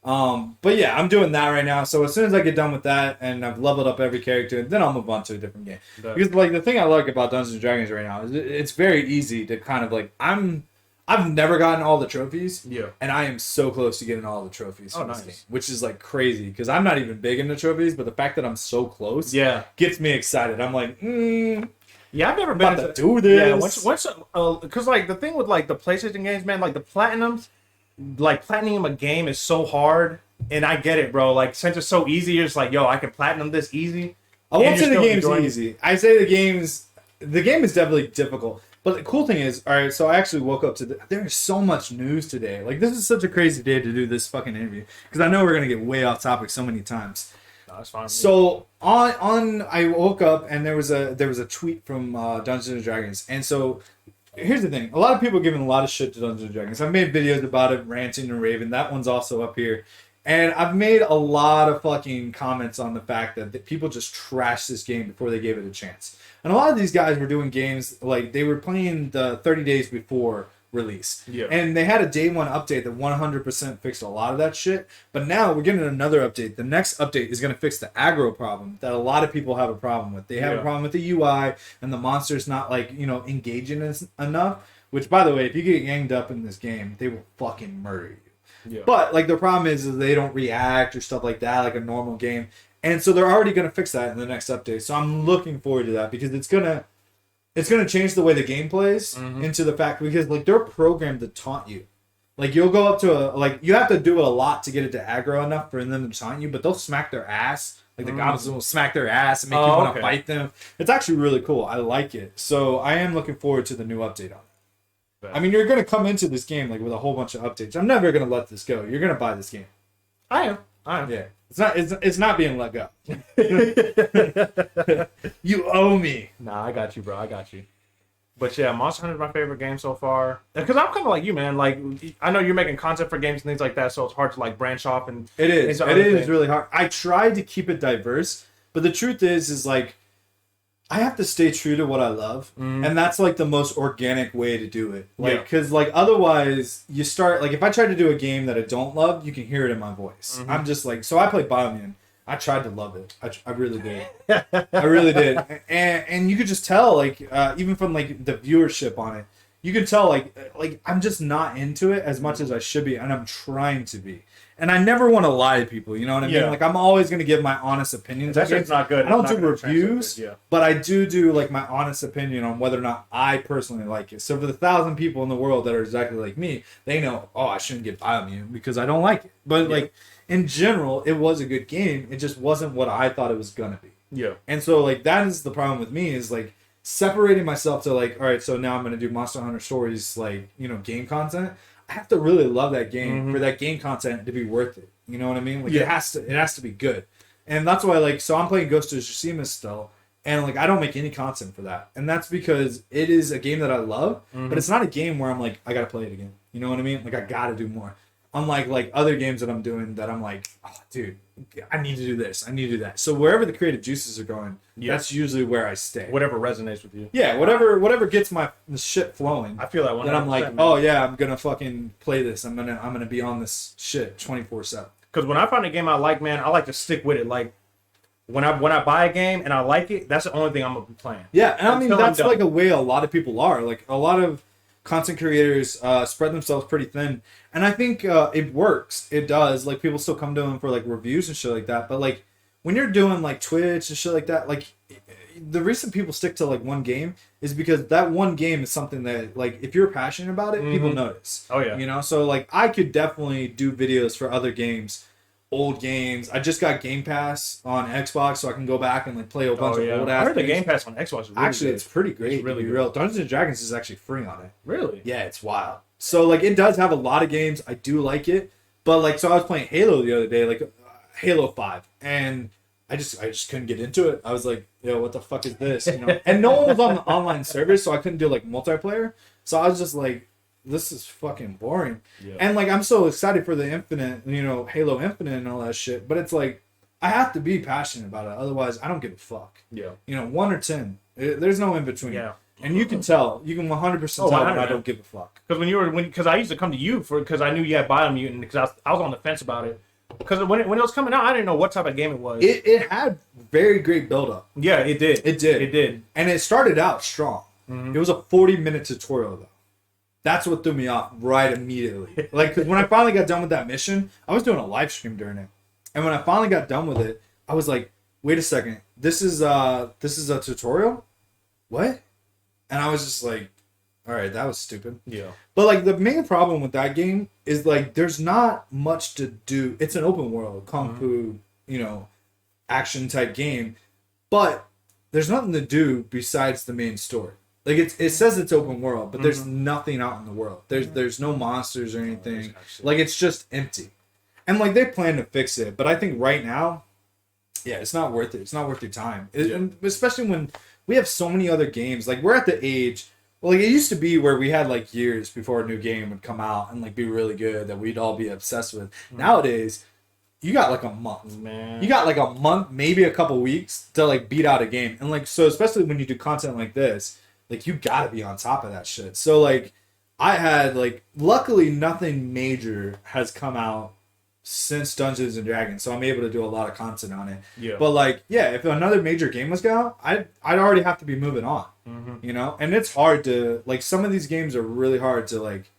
But yeah, I'm doing that right now. So as soon as I get done with that and I've leveled up every character, then I'll move on to a different game. Because like the thing I like about Dungeons and Dragons right now is it's very easy to kind of like I've never gotten all the trophies. Yeah. And I am so close to getting all the trophies from this game, which is like crazy because I'm not even big into trophies, but the fact that I'm so close gets me excited. I'm like, yeah, I've never been to do this. Yeah, once because like the thing with like the PlayStation games, man, like the platinums, like platinum a game is so hard, and I get it, bro. Like since it's so easy, you're just like, yo, I can platinum this easy. I won't say the game's easy. I say the game is definitely difficult. But the cool thing is, all right, so I actually woke up to there is so much news today. Like this is such a crazy day to do this fucking interview because I know we're gonna get way off topic so many times. No, that's fine. So I woke up and there was a tweet from Dungeons and Dragons, and so here's the thing: a lot of people are giving a lot of shit to Dungeons and Dragons. I've made videos about it, ranting and raving. That one's also up here, and I've made a lot of fucking comments on the fact that people just trashed this game before they gave it a chance. And a lot of these guys were doing games like they were playing the 30 days before release. Yeah. And they had a day 1 update that 100% fixed a lot of that shit. But now we're getting another update. The next update is going to fix the aggro problem that a lot of people have a problem with. They have a problem with the UI and the monsters not like, you know, engaging enough. Which, by the way, if you get ganged up in this game, they will fucking murder you. Yeah. But like the problem is they don't react or stuff like that like a normal game. And so they're already going to fix that in the next update. So I'm looking forward to that because it's gonna change the way the game plays into the fact because like they're programmed to taunt you. Like you'll go up to you have to do it a lot to get it to aggro enough for them to taunt you, but they'll smack their ass. Like the goblins will smack their ass and make you want to fight them. It's actually really cool. I like it. So I am looking forward to the new update on it. I mean, you're gonna come into this game like with a whole bunch of updates. I'm never gonna let this go. You're gonna buy this game. I am. Yeah. It's not being let go. You owe me. Nah, I got you, bro. I got you. But yeah, Monster Hunter is my favorite game so far. Because I'm kind of like you, man. Like, I know you're making content for games and things like that, so it's hard to like branch off and. It is. It is really hard. I tried to keep it diverse, but the truth is like, I have to stay true to what I love, and that's like the most organic way to do it. Like, because like otherwise you start like if I try to do a game that I don't love, you can hear it in my voice. I'm just like so. I played Biomutant. I tried to love it. I really did. I really did. And you could just tell, like, even from, like, the viewership on it, you could tell, like I'm just not into it as much as I should be, and I'm trying to be. And I never want to lie to people, you know what I mean? Like, I'm always going to give my honest opinions. That shit's not good. I don't do reviews, but I do, like, my honest opinion on whether or not I personally like it. So for the 1,000 people in the world that are exactly like me, they know, oh, I shouldn't get Biomutant because I don't like it. But, like... in general, it was a good game. It just wasn't what I thought it was gonna be. Yeah. And so, like, that is the problem with me is, like, separating myself to, like, all right, so now I'm gonna do Monster Hunter Stories, like, you know, game content. I have to really love that game for that game content to be worth it. You know what I mean? Like, it has to be good. And that's why, like, so I'm playing Ghost of Tsushima still, and, like, I don't make any content for that. And that's because it is a game that I love, but it's not a game where I'm like, I gotta play it again. You know what I mean? Like, I gotta do more. Unlike like other games that I'm doing that I'm like, oh, dude, I need to do this. I need to do that. So wherever the creative juices are going, that's usually where I stay. Whatever resonates with you. Yeah, whatever gets the shit flowing. I feel that one. Then I'm like, oh yeah, I'm gonna fucking play this. I'm gonna be on this shit 24/7. Because when I find a game I like, man, I like to stick with it. Like when I buy a game and I like it, that's the only thing I'm gonna be playing. Yeah, and I mean that's like a way a lot of people are. Like a lot of content creators spread themselves pretty thin, and I think it works. It does. Like people still come to them for like reviews and shit like that. But like when you're doing like Twitch and shit like that, like the reason people stick to like one game is because that one game is something that like if you're passionate about it, people notice. Oh yeah. You know, so like I could definitely do videos for other games. Old games. I just got Game Pass on Xbox, so I can go back and like play a bunch of old ass. I heard the Game Pass on Xbox is really actually good. It's pretty great. It's really real. Dungeons and Dragons is actually free on it. Really? Yeah, it's wild. So like it does have a lot of games. I do like it, but like so I was playing Halo the other day, like Halo 5, and I just couldn't get into it. I was like, yo, what the fuck is this? You know? And no one was on the online servers, so I couldn't do like multiplayer. So I was just like, this is fucking boring. Yeah. And like I'm so excited for the Infinite, you know, Halo Infinite and all that shit. But it's like I have to be passionate about it, otherwise I don't give a fuck. Yeah. You know, 1 or 10. There's no in between. Yeah. And you can tell, you can 100% tell that I don't give a fuck. Because because I used to come to you because I knew you had Biomutant because I was on the fence about it. Because when it was coming out, I didn't know what type of game it was. It had very great build up. Yeah, it did. It did. It did. And it started out strong. It was a 40-minute tutorial though. That's what threw me off right immediately. Like, cause when I finally got done with that mission, I was doing a live stream during it, and when I finally got done with it, I was like, "Wait a second, this is a tutorial, what?" And I was just like, "All right, that was stupid." Yeah. But like the main problem with that game is like there's not much to do. It's an open world kung fu, you know, action type game, but there's nothing to do besides the main story. Like it says it's open world, but there's nothing out in the world. There's no monsters or anything. Like it's just empty. And like they plan to fix it, but I think right now, yeah, it's not worth it. It's not worth your time. And especially when we have so many other games. Like we're at the age, well, like it used to be where we had like years before a new game would come out and like be really good that we'd all be obsessed with. Nowadays, you got like a month. Man. You got like a month, maybe a couple weeks to like beat out a game. And like so, especially when you do content like this. Like, you gotta be on top of that shit. So, like, I had, like, luckily nothing major has come out since Dungeons and Dragons, so I'm able to do a lot of content on it. Yeah. But, like, yeah, if another major game was going out, I'd already have to be moving on, you know? And it's hard to, like, some of these games are really hard to, like,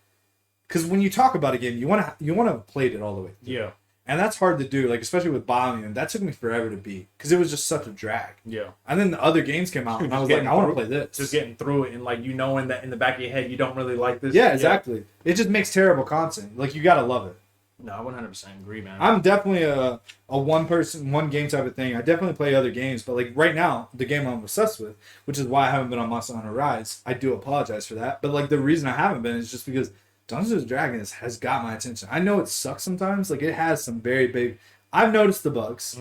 because when you talk about a game, you want to have played it all the way through. Yeah. And that's hard to do, like especially with Biome. That took me forever to beat because it was just such a drag. Yeah. And then the other games came out, and I was like, I want to play this. Just getting through it, and like knowing that in the back of your head you don't really like this. Yeah, exactly. It just makes terrible content. Like you gotta love it. No, I 100% agree, man. I'm definitely a one person, one game type of thing. I definitely play other games, but like right now, the game I'm obsessed with, which is why I haven't been on Monster Hunter Rise. I do apologize for that, but like the reason I haven't been is just because Dungeons and Dragons has got my attention. I know it sucks sometimes. Like it has some very big. I've noticed the bugs,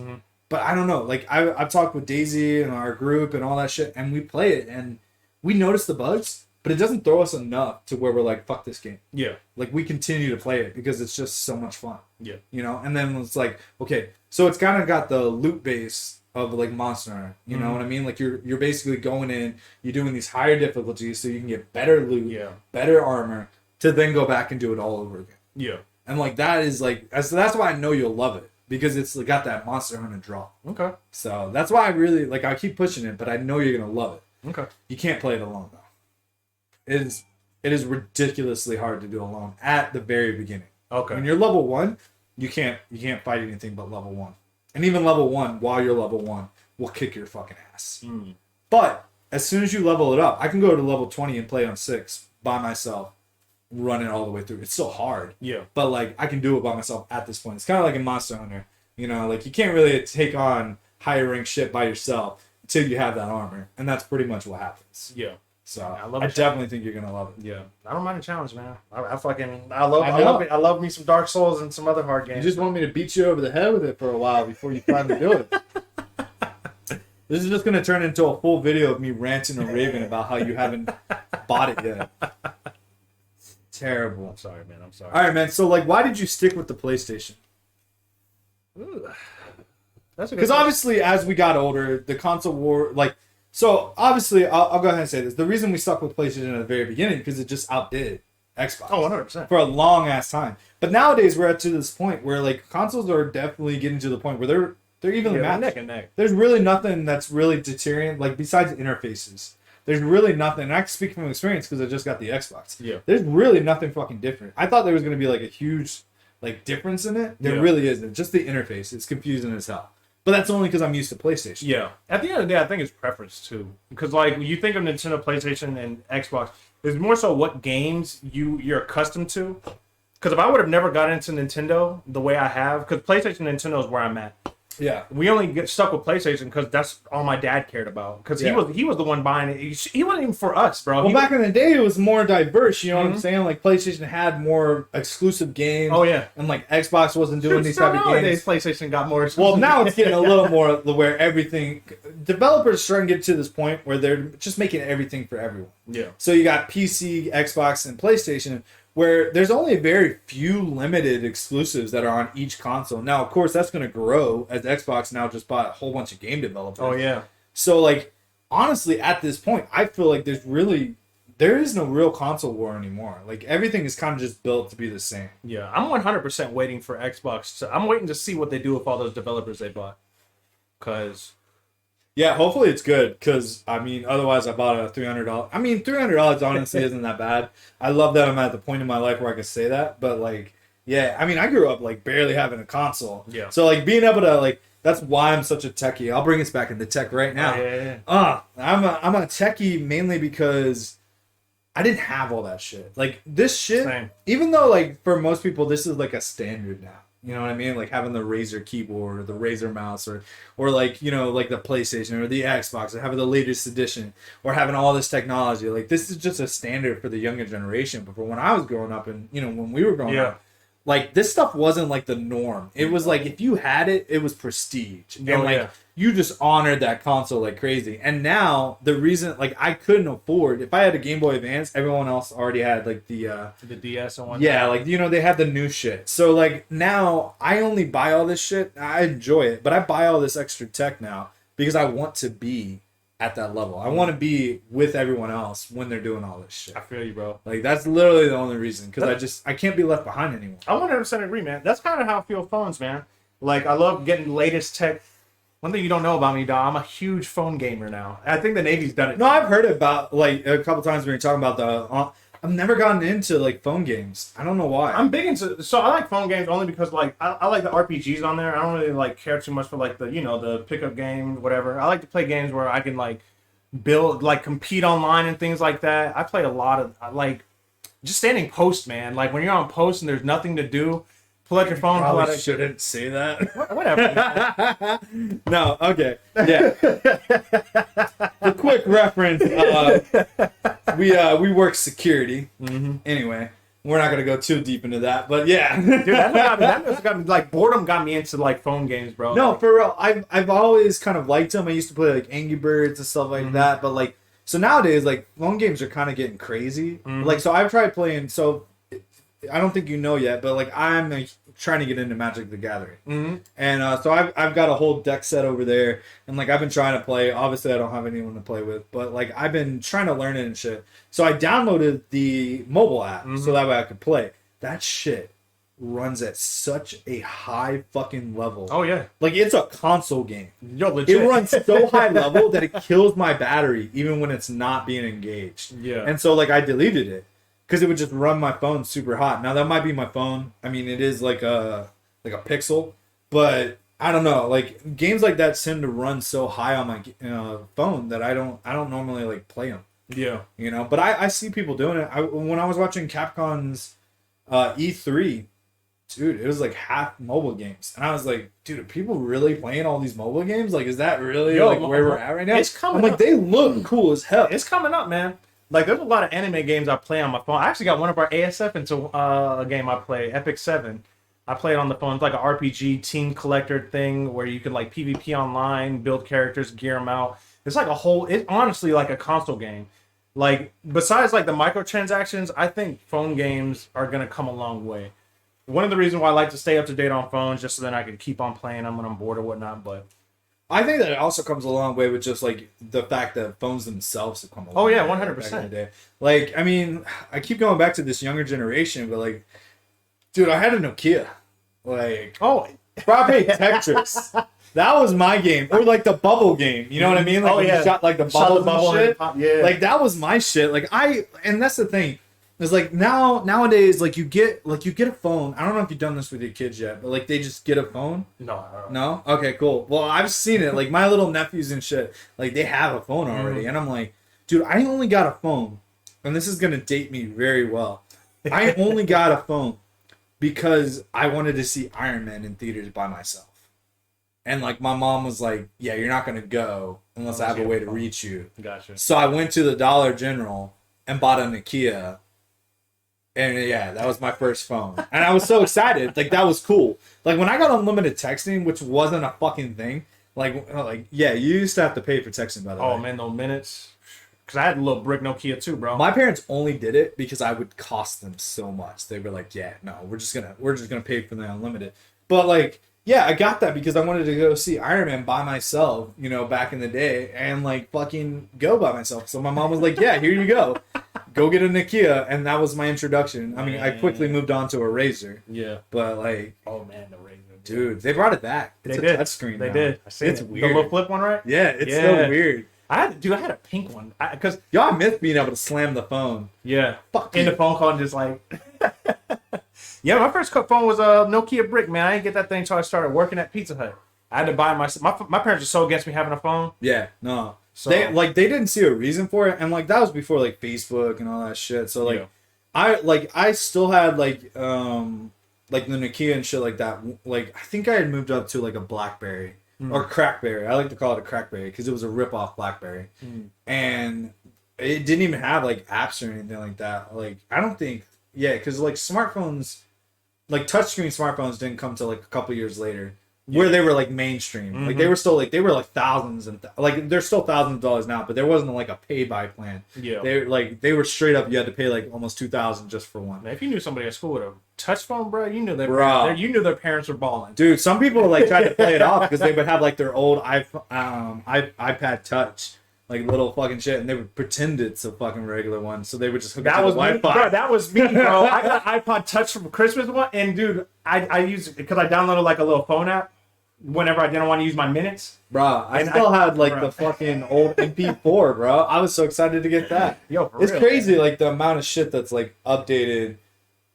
but I don't know. Like I've talked with Daisy and our group and all that shit, and we play it and we notice the bugs. But it doesn't throw us enough to where we're like, fuck this game. Yeah. Like, we continue to play it because it's just so much fun. Yeah. You know? And then it's like, okay, so it's kind of got the loot base of, like, Monster Hunter. You know what I mean? Like, you're basically going in, you're doing these higher difficulties so you can get better loot, better armor, to then go back and do it all over again. Yeah. And, like, that is, like, so that's why I know you'll love it. Because it's got that Monster Hunter draw. Okay. So, that's why I really, like, I keep pushing it, but I know you're going to love it. Okay. You can't play it alone, though. It is ridiculously hard to do alone at the very beginning. Okay. When you're level 1, you can't fight anything but level 1. And even level 1, while you're level 1, will kick your fucking ass. But as soon as you level it up, I can go to level 20 and play on 6 by myself, run it all the way through. It's still hard. Yeah. But like I can do it by myself at this point. It's kind of like in Monster Hunter. You know, like you can't really take on higher rank shit by yourself until you have that armor. And that's pretty much what happens. Yeah. So I definitely think you're gonna love it. Yeah, I don't mind a challenge, man. I love me some Dark Souls and some other hard games. You just want me to beat you over the head with it for a while before you finally do it. This is just gonna turn into a full video of me ranting and raving about how you haven't bought it yet. Terrible. I'm sorry, man. I'm sorry. All right, man. So like, why did you stick with the PlayStation? Because obviously, as we got older, the console war like. So, obviously, I'll go ahead and say this. The reason we stuck with PlayStation at the very beginning, because it just outdid Xbox. Oh, 100%. For a long-ass time. But nowadays, we're at to this point where, like, consoles are definitely getting to the point where they're evenly matched. Neck and neck. There's really nothing that's really deterring, like, besides interfaces. There's really nothing, and I can speak from experience because I just got the Xbox. Yeah. There's really nothing fucking different. I thought there was going to be, like, a huge, like, difference in it. There really isn't. Just the interface. It's confusing as hell. But that's only because I'm used to PlayStation. Yeah. At the end of the day, I think it's preference, too. Because, like, when you think of Nintendo, PlayStation, and Xbox, it's more so what games you're accustomed to. Because if I would have never got into Nintendo the way I have, because PlayStation and Nintendo is where I'm at. Yeah. We only get stuck with PlayStation because that's all my dad cared about. Because he was the one buying it. He wasn't even for us, bro. Well, back in the day, it was more diverse. You know what I'm saying? Like PlayStation had more exclusive games. Oh yeah. And like Xbox wasn't doing these type of games. PlayStation got more exclusive. Well, now it's getting a little more where everything. Developers are starting to get to this point where they're just making everything for everyone. Yeah. So you got PC, Xbox, and PlayStation, where there's only very few limited exclusives that are on each console. Now, of course, that's going to grow as Xbox now just bought a whole bunch of game developers. Oh, yeah. So, like, honestly, at this point, I feel like there is no real console war anymore. Like, everything is kind of just built to be the same. Yeah, I'm 100% waiting for Xbox. I'm waiting to see what they do with all those developers they bought. Because... Yeah, hopefully it's good, because, I mean, otherwise I bought a $300. I mean, $300 honestly isn't that bad. I love that I'm at the point in my life where I can say that, but, like, yeah, I mean, I grew up, like, barely having a console. Yeah. So, like, being able to, like, that's why I'm such a techie. I'll bring us back into tech right now. I'm a techie mainly because I didn't have all that shit. Like, this shit, Same. Even though, like, for most people, this is, like, a standard now. You know what I mean? Like having the Razer keyboard or the Razer mouse or like, you know, like the PlayStation or the Xbox or having the latest edition or having all this technology. Like this is just a standard for the younger generation. But for when I was growing up and, you know, when we were growing up, like this stuff wasn't like the norm. It was like if you had it, it was prestige. And you just honored that console like crazy. And now the reason like I couldn't afford if I had a Game Boy Advance, everyone else already had like the DS and whatnot. Yeah, like you know, they had the new shit. So like now I only buy all this shit. I enjoy it, but I buy all this extra tech now because I want to be at that level. I want to be with everyone else when they're doing all this shit. I feel you, bro. Like that's literally the only reason because I can't be left behind anymore. I 100% agree, man. That's kind of how I feel with phones, man. Like I love getting the latest tech. One thing you don't know about me, dog, I'm a huge phone gamer now. I think the Navy's done it. No, I've heard about like a couple times when you're talking about I've never gotten into like phone games. I don't know why. I'm big into, so I like phone games only because like I like the RPGs on there. I don't really like care too much for like the the pickup game, whatever. I like to play games where I can like build, like compete online and things like that. I play a lot of like just standing post, man. Like when you're on post and there's nothing to do, pull out your phone. Probably shouldn't say that. Whatever. No, okay, yeah. For quick reference, we work security. Mm-hmm. Anyway, we're not gonna go too deep into that, but yeah, Dude, that got me, like boredom got me into like phone games, bro. No, for real. I've always kind of liked them. I used to play like Angry Birds and stuff like that, but like so nowadays like phone games are kind of getting crazy. Like so I've tried playing. So I don't think you know yet, but like I'm like, trying to get into Magic the Gathering, and so I've got a whole deck set over there, and like I've been trying to play. Obviously, I don't have anyone to play with, but like I've been trying to learn it and shit. So I downloaded the mobile app so that way I could play. That shit runs at such a high fucking level. Oh yeah, like it's a console game. Yo, legit. It runs so high level that it kills my battery even when it's not being engaged. Yeah, and so like I deleted it. Because it would just run my phone super hot. Now that might be my phone. I mean, it is like a Pixel, but I don't know. Like games like that tend to run so high on my phone that I don't normally like play them. Yeah, But I see people doing it. When I was watching Capcom's E3, dude, it was like half mobile games, and I was like, dude, are people really playing all these mobile games? Like, is that really like where we're at right now? It's coming. I'm like, they look cool as hell. It's coming up, man. Like, there's a lot of anime games I play on my phone. I actually got one of our ASF into a game I play, Epic 7. I play it on the phone. It's like an RPG team collector thing where you can, like, PvP online, build characters, gear them out. It's like a whole... It's honestly like a console game. Like, besides, like, the microtransactions, I think phone games are going to come a long way. One of the reasons why I like to stay up to date on phones, just so then I can keep on playing them when I'm bored or whatnot, but... I think that it also comes a long way with just like the fact that phones themselves have come a long way. Oh yeah, 100%. Like, I mean, I keep going back to this younger generation, but like, dude, I had a Nokia. Like, probably Tetris. That was my game, or like the bubble game. You know what I mean? Like when you shot like the bubble and shit. Yeah. Like that was my shit. Like and that's the thing. It's like nowadays, like you get a phone. I don't know if you've done this with your kids yet, but like they just get a phone. No. Okay, cool. Well, I've seen it. Like my little nephews and shit, like they have a phone already, and I'm like, dude, I only got a phone, and this is gonna date me very well. I only got a phone because I wanted to see Iron Man in theaters by myself, and like my mom was like, yeah, you're not gonna go unless I have a way to reach you. Gotcha. So I went to the Dollar General and bought a Nokia. And yeah, that was my first phone. And I was so excited. Like, that was cool. Like, when I got unlimited texting, which wasn't a fucking thing, like yeah, you used to have to pay for texting, by the way. Oh, man, those minutes. Because I had a little brick Nokia, too, bro. My parents only did it because I would cost them so much. They were like, yeah, no, we're just gonna pay for the unlimited. But, like, yeah, I got that because I wanted to go see Iron Man by myself, back in the day, and, like, fucking go by myself. So my mom was like, yeah, here you go. Go get a Nokia, and that was my introduction. I mean, I quickly moved on to a Razor. Yeah. But, like... Oh, man, the Razor. Dude, they brought it back. It's a touchscreen now. They did. I see it's it. weird. The little flip one, right? Yeah, it's so weird. I had a pink one. Because y'all miss being able to slam the phone. Yeah. In the phone call and just like... Yeah, my first phone was a Nokia brick, man. I didn't get that thing until I started working at Pizza Hut. I had to buy myself. My parents were so against me having a phone. Yeah, no. So, they didn't see a reason for it, and like that was before like Facebook and all that shit. So like, I still had like the Nokia and shit like that. Like I think I had moved up to like a BlackBerry or Crackberry. I like to call it a Crackberry because it was a rip-off BlackBerry, and it didn't even have like apps or anything like that. Like I don't think, because like smartphones, like touchscreen smartphones didn't come till like a couple years later. Where they were like mainstream, like they were still like thousands and like they're still thousands of dollars now, but there wasn't like a pay by plan. Yeah, they were straight up. You had to pay like almost $2,000 just for one. Man, if you knew somebody at school with a touch phone, bro, you knew their parents were balling. Dude, some people like tried to play it off because they would have like their old iPad Touch, like little fucking shit, and they would pretend it's a fucking regular one, so they would just hook it to the Wi-Fi. Bro, that was me, bro. I got an iPod Touch from Christmas one, and dude, I used it because I downloaded like a little phone app. whenever I didn't want to use my minutes. Bro, I still had like the fucking old MP4, bro. I was so excited to get that. Yo, it's real, crazy, man. like the amount of shit that's like updated,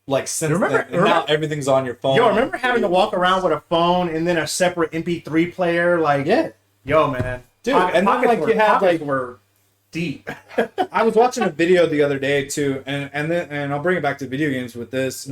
like since then. And now everything's on your phone. Yo, remember having to walk around with a phone and then a separate MP3 player? Like, yeah, yo, man, dude. And then like you had like were deep. I was watching a video the other day too, and I'll bring it back to video games with this,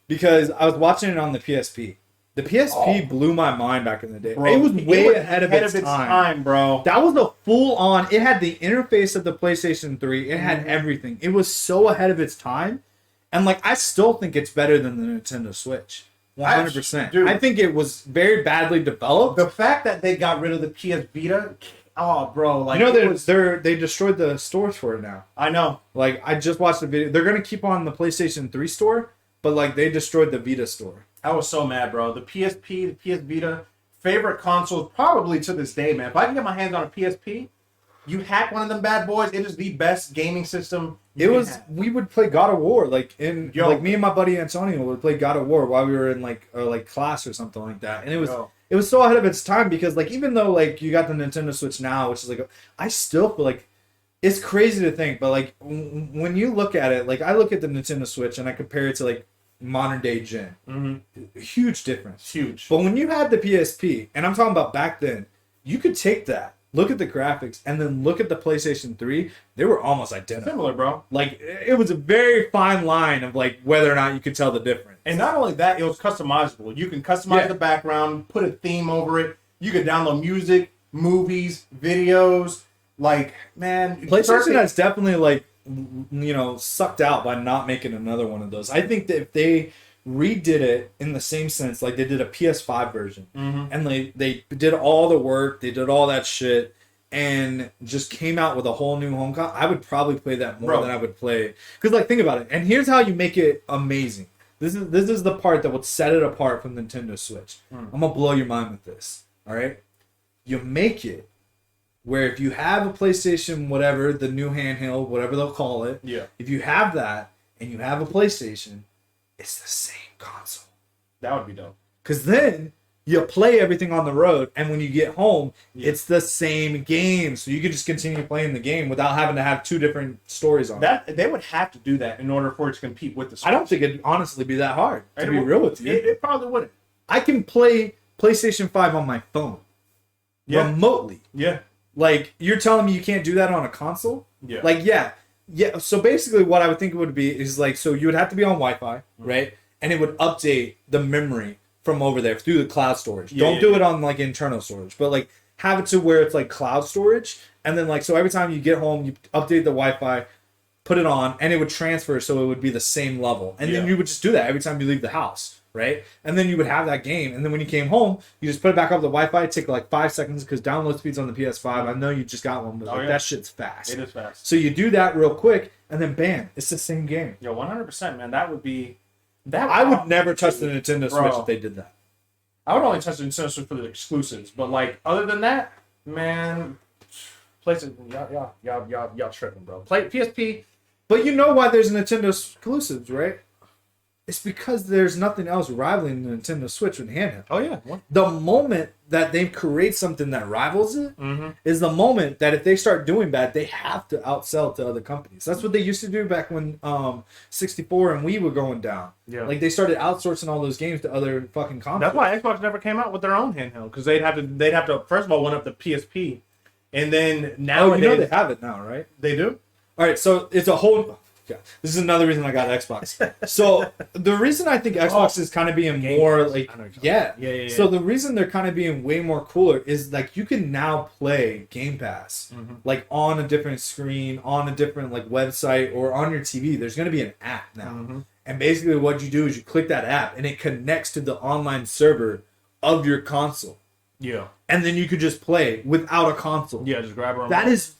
because I was watching it on the PSP. The PSP blew my mind back in the day. Bro, it was way ahead of its time, bro. That was a full-on... It had the interface of the PlayStation 3. It had everything. It was so ahead of its time. And, like, I still think it's better than the Nintendo Switch. 100%. Dude, I think it was very badly developed. The fact that they got rid of the PS Vita... Oh, bro. Like, you know, they destroyed the stores for it now. I know. Like, I just watched the video. They're going to keep on the PlayStation 3 store, but, like, they destroyed the Vita store. I was so mad, bro. The PSP, the PS Vita, favorite consoles probably to this day, man. If I can get my hands on a PSP, you hack one of them bad boys, it is the best gaming system. We would play God of War, like like me and my buddy Antonio would play God of War while we were in like class or something like that, and it was so ahead of its time because like even though like you got the Nintendo Switch now, which is like I still feel like it's crazy to think, but like when you look at it, like I look at the Nintendo Switch and I compare it to like modern day gen. Huge difference. Huge. But when you had the PSP, and I'm talking about back then, you could take that, look at the graphics, and then look at the PlayStation 3. They were almost identical. Similar, bro. Like, it was a very fine line of, like, whether or not you could tell the difference. And not only that, it was customizable. You can customize the background, put a theme over it. You could download music, movies, videos. Like, man. PlayStation has definitely, like, you know, sucked out by not making another one of those. I think that if they redid it in the same sense, like they did a PS5 version, and they did all the work, they did all that shit, and just came out with a whole new home console, I would probably play that more than I would play. Because, like, think about it. And here's how you make it amazing. This is the part that would set it apart from Nintendo Switch. I'm gonna blow your mind with this. All right, you make it where if you have a PlayStation, whatever, the new handheld, whatever they'll call it, if you have that and you have a PlayStation, it's the same console. That would be dope. Because then you play everything on the road, and when you get home, it's the same game. So you can just continue playing the game without having to have two different stories on it. They would have to do that in order for it to compete with the Switch. I don't think it'd honestly be that hard, to be real with you. It probably wouldn't. I can play PlayStation 5 on my phone remotely. Yeah. Like, you're telling me you can't do that on a console? Yeah. Like, yeah. So basically what I would think it would be is like, so you would have to be on Wi-Fi, right? And it would update the memory from over there through the cloud storage. Don't do it on like internal storage, but like have it to where it's like cloud storage. And then like, so every time you get home, you update the Wi-Fi, put it on, and it would transfer so it would be the same level. And then you would just do that every time you leave the house. Right? And then you would have that game. And then when you came home, you just put it back up the Wi-Fi. It'd take like 5 seconds because download speeds on the PS5. I know you just got one, but that shit's fast. It is fast. So you do that real quick, and then bam, it's the same game. Yo, 100%, man. That would be... I would never touch the Nintendo Switch if they did that. I would only touch the Nintendo Switch for the exclusives. But like, other than that, man... PlayStation, y'all tripping, bro. PSP... But you know why there's Nintendo exclusives, right? It's because there's nothing else rivaling the Nintendo Switch with handheld. Oh, yeah. The moment that they create something that rivals it is the moment that if they start doing bad, they have to outsell to other companies. That's what they used to do back when 64 and Wii were going down. Yeah. Like, they started outsourcing all those games to other fucking consoles. That's why Xbox never came out with their own handheld. Because they'd have to, first of all, one up the PSP. And then now you know they have it now, right? They do? All right, so it's a whole... This is another reason I got Xbox. So the reason I think Xbox is kind of being more like yeah. So the reason they're kind of being way more cooler is like you can now play Game Pass like on a different screen, on a different like website, or on your TV. There's going to be an app now, and basically what you do is you click that app and it connects to the online server of your console. Yeah, and then you could just play without a console. Yeah, just grab it. That is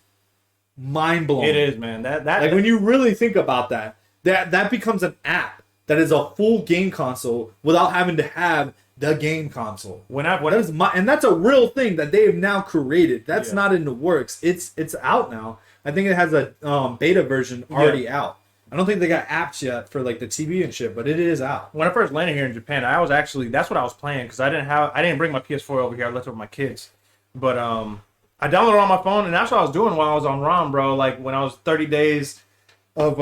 mind blowing. It is, man. That like when you really think about that becomes an app that is a full game console without having to have the game console. And that's a real thing that they have now created. That's not in the works. It's out now. I think it has a beta version already out. I don't think they got apps yet for like the TV and shit, but it is out. When I first landed here in Japan, I was actually that's what I was playing because I didn't bring my PS4 over here. I left it with my kids, but I downloaded it on my phone and that's what I was doing while I was on ROM, bro. Like when I was 30 days of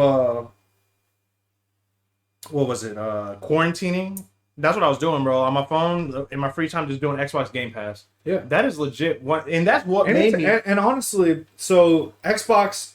what was it? Quarantining. That's what I was doing, bro. On my phone in my free time, just doing Xbox Game Pass. Yeah, that is legit. And that's what made me. And honestly, so Xbox.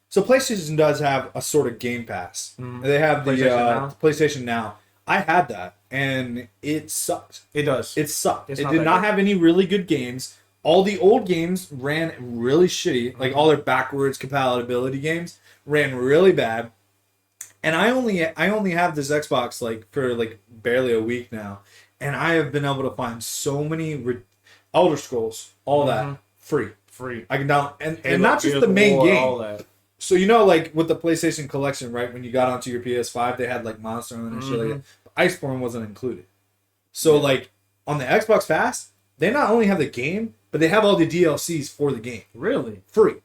So PlayStation does have a sort of Game Pass. Mm-hmm. They have the PlayStation Now. I had that, and it sucked. It does. It sucked. It did not have any really good games. All the old games ran really shitty. Like all their backwards compatibility games ran really bad. And I only have this Xbox like for like barely a week now, and I have been able to find so many Elder Scrolls, all that free. I can download and not just the main game. All that. So you know, like with the PlayStation Collection, right? When you got onto your PS5, they had like Monster Hunter and shit like that. But Iceborne wasn't included. So like on the Xbox Pass, they not only have the game, but they have all the DLCs for the game. Really? Free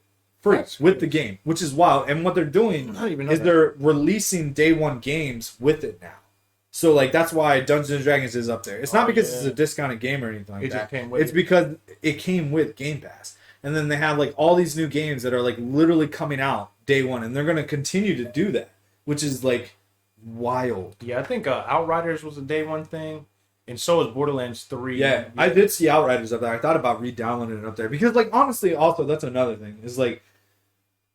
with the game, which is wild. And what they're doing is they're releasing day one games with it now. So like that's why Dungeons and Dragons is up there. It's not because it's a discounted game or anything like that. It's because it came with Game Pass. And then they have like all these new games that are like literally coming out day one, and they're gonna continue to do that, which is like wild. Yeah, I think Outriders was a day one thing, and so is Borderlands 3. Yeah, I did see Outriders up there. I thought about re-downloading it up there because, like, honestly, also that's another thing is like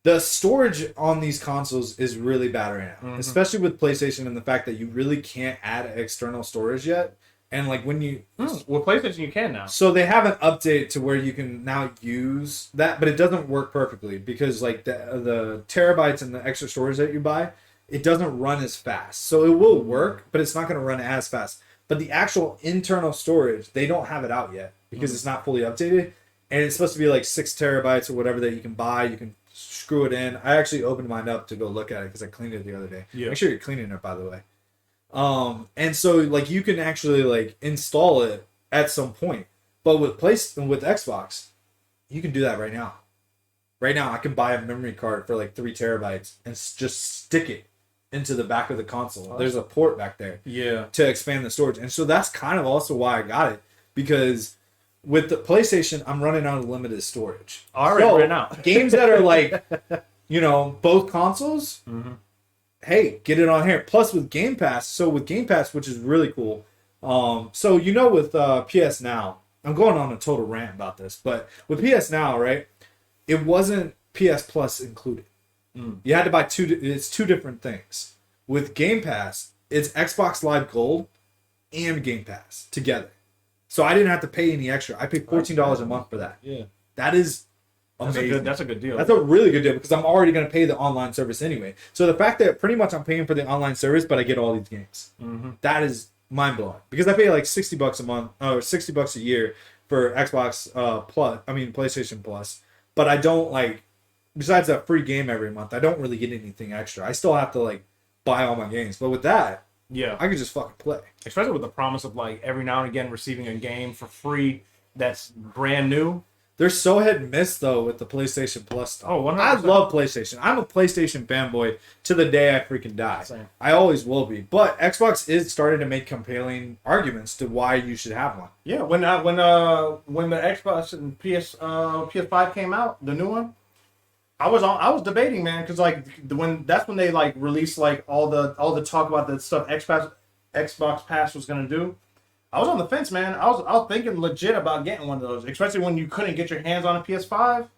the storage on these consoles is really bad right now, especially with PlayStation and the fact that you really can't add external storage yet. And like when you with PlayStation you can now. So they have an update to where you can now use that, but it doesn't work perfectly because like the terabytes and the extra storage that you buy, it doesn't run as fast. So it will work, but it's not going to run as fast. But the actual internal storage, they don't have it out yet because it's not fully updated, and it's supposed to be like 6 terabytes or whatever that you can buy. You can screw it in. I actually opened mine up to go look at it because I cleaned it the other day. Yeah. Make sure you're cleaning it, by the way. And so like you can actually like install it at some point, but with Xbox, you can do that right now. Right now, I can buy a memory card for like 3 terabytes and just stick it into the back of the console. There's a port back there, to expand the storage, and so that's kind of also why I got it because with the PlayStation, I'm running out of limited storage. Right now, games that are like, both consoles. Hey, get it on here. Plus with Game Pass, which is really cool. So with PS Now, I'm going on a total rant about this, but with PS Now, right, it wasn't PS Plus included. You had to buy it's 2 different things. With Game Pass, it's Xbox Live Gold and Game Pass together. So I didn't have to pay any extra. I paid $14 a month for that. Yeah. That is amazing. That's a good deal. That's a really good deal because I'm already going to pay the online service anyway. So the fact that pretty much I'm paying for the online service, but I get all these games, that is mind blowing. Because I pay like $60 a month or $60 a year for Xbox PlayStation Plus, but I don't like. Besides that free game every month, I don't really get anything extra. I still have to like buy all my games, but with that, I can just fucking play. Especially with the promise of like every now and again receiving a game for free that's brand new. They're so hit and miss though with the PlayStation Plus stuff. Oh, 100%. I love PlayStation. I'm a PlayStation fanboy to the day I freaking die. Same. I always will be. But Xbox is starting to make compelling arguments to why you should have one. Yeah, when the Xbox and PS5 came out, the new one, I was debating, man, because like when they like released like all the talk about the stuff Xbox Pass was gonna do. I was on the fence, man. I was thinking legit about getting one of those, especially when you couldn't get your hands on a PS5.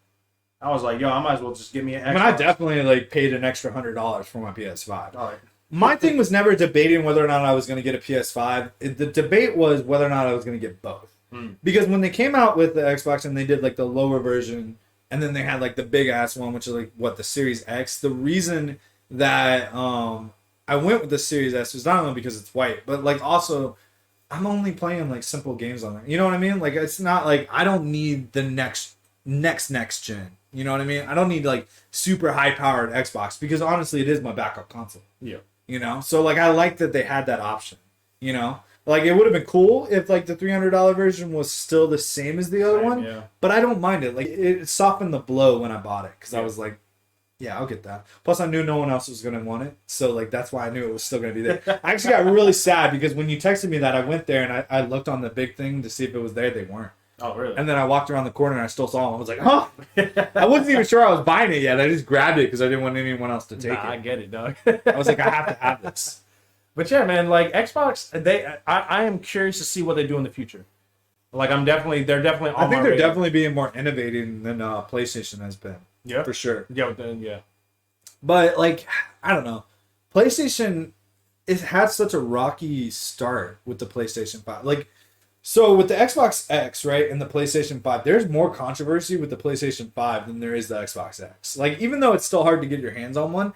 I was like, yo, I might as well just give me an Xbox. I definitely like paid an extra $100 for my PS5. All right. My thing was never debating whether or not I was going to get a PS5. The debate was whether or not I was going to get both. Because when they came out with the Xbox and they did like the lower version, and then they had like the big ass one, which is like the Series X. The reason that I went with the Series S was not only because it's white, but like also I'm only playing like simple games on there. You know what I mean? Like it's not like I don't need the next gen. You know what I mean? I don't need like super high powered Xbox because honestly it is my backup console. Yeah. You know? So like I like that they had that option. You know? Like it would have been cool if like the $300 version was still the same as the other one. Yeah. But I don't mind it. Like it softened the blow when I bought it because I was like, Yeah, I'll get that. Plus, I knew no one else was gonna want it, so like that's why I knew it was still gonna be there. I actually got really sad because when you texted me that, I went there and I looked on the big thing to see if it was there. They weren't. Oh, really? And then I walked around the corner and I still saw them. I was like, oh! I wasn't even sure I was buying it yet. I just grabbed it because I didn't want anyone else to take it. I get it, dog. I was like, I have to have this. But yeah, man, like Xbox, I am curious to see what they do in the future. Like they're definitely. I think they're definitely being more innovating than PlayStation has been. Yeah, for sure. Yeah, yeah. But like, I don't know, PlayStation, it had such a rocky start with the PlayStation 5. Like, so with the Xbox X, right, and the PlayStation 5, there's more controversy with the PlayStation 5 than there is the Xbox X. Like, even though it's still hard to get your hands on one,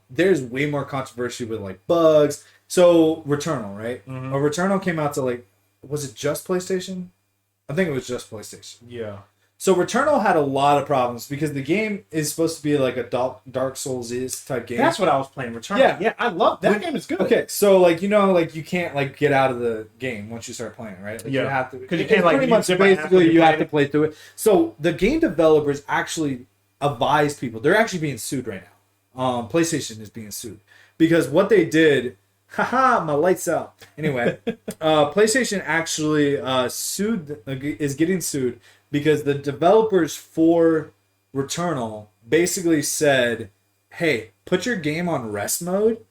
there's way more controversy with like bugs. So Returnal, right? Returnal came out to like, was it just PlayStation? I think it was just PlayStation. Yeah. So Returnal had a lot of problems because the game is supposed to be like a Dark Souls-ish type game. That's what I was playing. Returnal. Yeah, I love that game. Is good. Okay, so like like you can't like get out of the game once you start playing, right? Like, yeah, you have to because you can't like pretty much basically you have to play through it. So the game developers actually advised people. They're actually being sued right now. PlayStation is being sued because what they did. Haha, my lights out. Anyway, PlayStation actually is getting sued because the developers for Returnal basically said, "Hey, put your game on rest mode,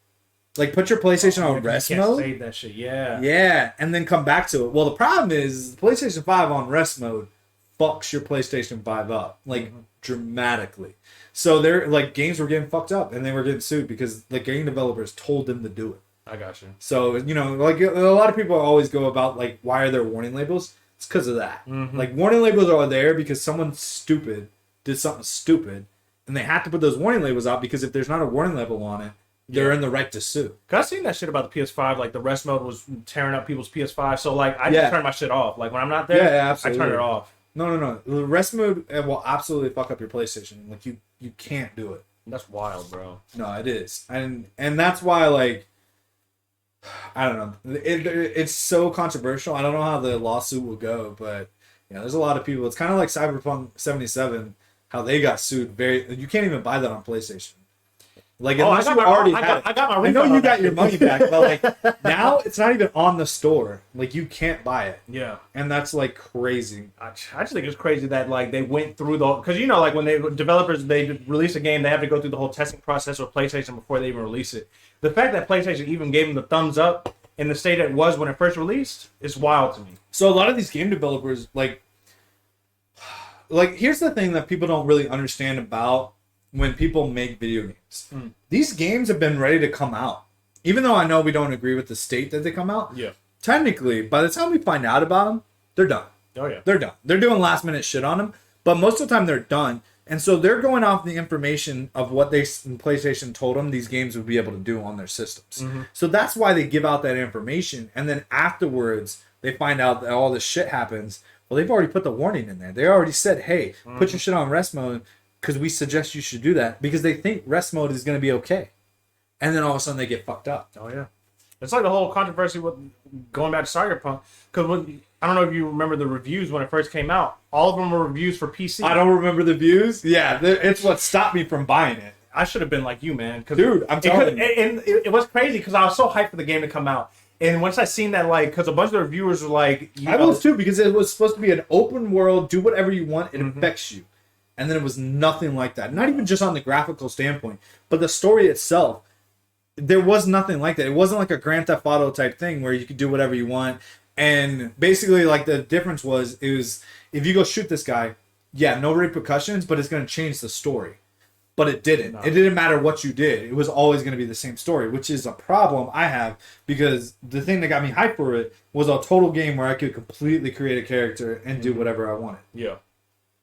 like put your PlayStation on rest mode. Save that shit, yeah, yeah, and then come back to it." Well, the problem is PlayStation 5 on rest mode fucks your PlayStation 5 up like dramatically. So they're like games were getting fucked up and they were getting sued because the game developers told them to do it. I got you. So, like a lot of people always go about like, why are there warning labels? It's because of that. Like warning labels are there because someone stupid did something stupid and they have to put those warning labels out because if there's not a warning label on it, they're in the right to sue. Cause I seen that shit about the PS5, like the rest mode was tearing up people's PS5. So like I just turn my shit off. Like when I'm not there, absolutely. I turn it off. No. The rest mode will absolutely fuck up your PlayStation. Like you can't do it. That's wild, bro. No, it is. And that's why like I don't know. It's so controversial. I don't know how the lawsuit will go, but there's a lot of people. It's kind of like Cyberpunk 77, how they got sued. You can't even buy that on PlayStation. Like unless you already had it. I got my refund. I know you got your money back, but like now it's not even on the store. Like you can't buy it. Yeah, and that's like crazy. I just think it's crazy that like they went through because like when developers they release a game, they have to go through the whole testing process with PlayStation before they even release it. The fact that PlayStation even gave them the thumbs up in the state it was when it first released is wild to me. So a lot of these game developers like here's the thing that people don't really understand about when people make video games. These games have been ready to come out. Even though I know we don't agree with the state that they come out. Yeah. Technically, by the time we find out about them, they're done. Oh yeah. They're done. They're doing last minute shit on them, but most of the time they're done. And so they're going off the information of what PlayStation told them these games would be able to do on their systems. So that's why they give out that information. And then afterwards, they find out that all this shit happens. Well, they've already put the warning in there. They already said, hey, put your shit on rest mode because we suggest you should do that because they think rest mode is going to be okay. And then all of a sudden they get fucked up. Oh, yeah. It's like the whole controversy with going back to Cyberpunk. Because I don't know if you remember the reviews when it first came out. All of them were reviews for PC. I don't remember the views. Yeah, it's what stopped me from buying it. I should have been like you, man. Dude, I'm telling you. And it was crazy because I was so hyped for the game to come out. And once I seen that, like, because a bunch of the reviewers were like... I was too, because it was supposed to be an open world, do whatever you want, it affects you. And then it was nothing like that. Not even just on the graphical standpoint, but the story itself. There was nothing like that. It wasn't like a Grand Theft Auto type thing where you could do whatever you want. And basically, like, the difference was, if you go shoot this guy, yeah, no repercussions, but it's going to change the story. But it didn't. No. It didn't matter what you did. It was always going to be the same story, which is a problem I have because the thing that got me hyped for it was a total game where I could completely create a character and do whatever I wanted. Yeah.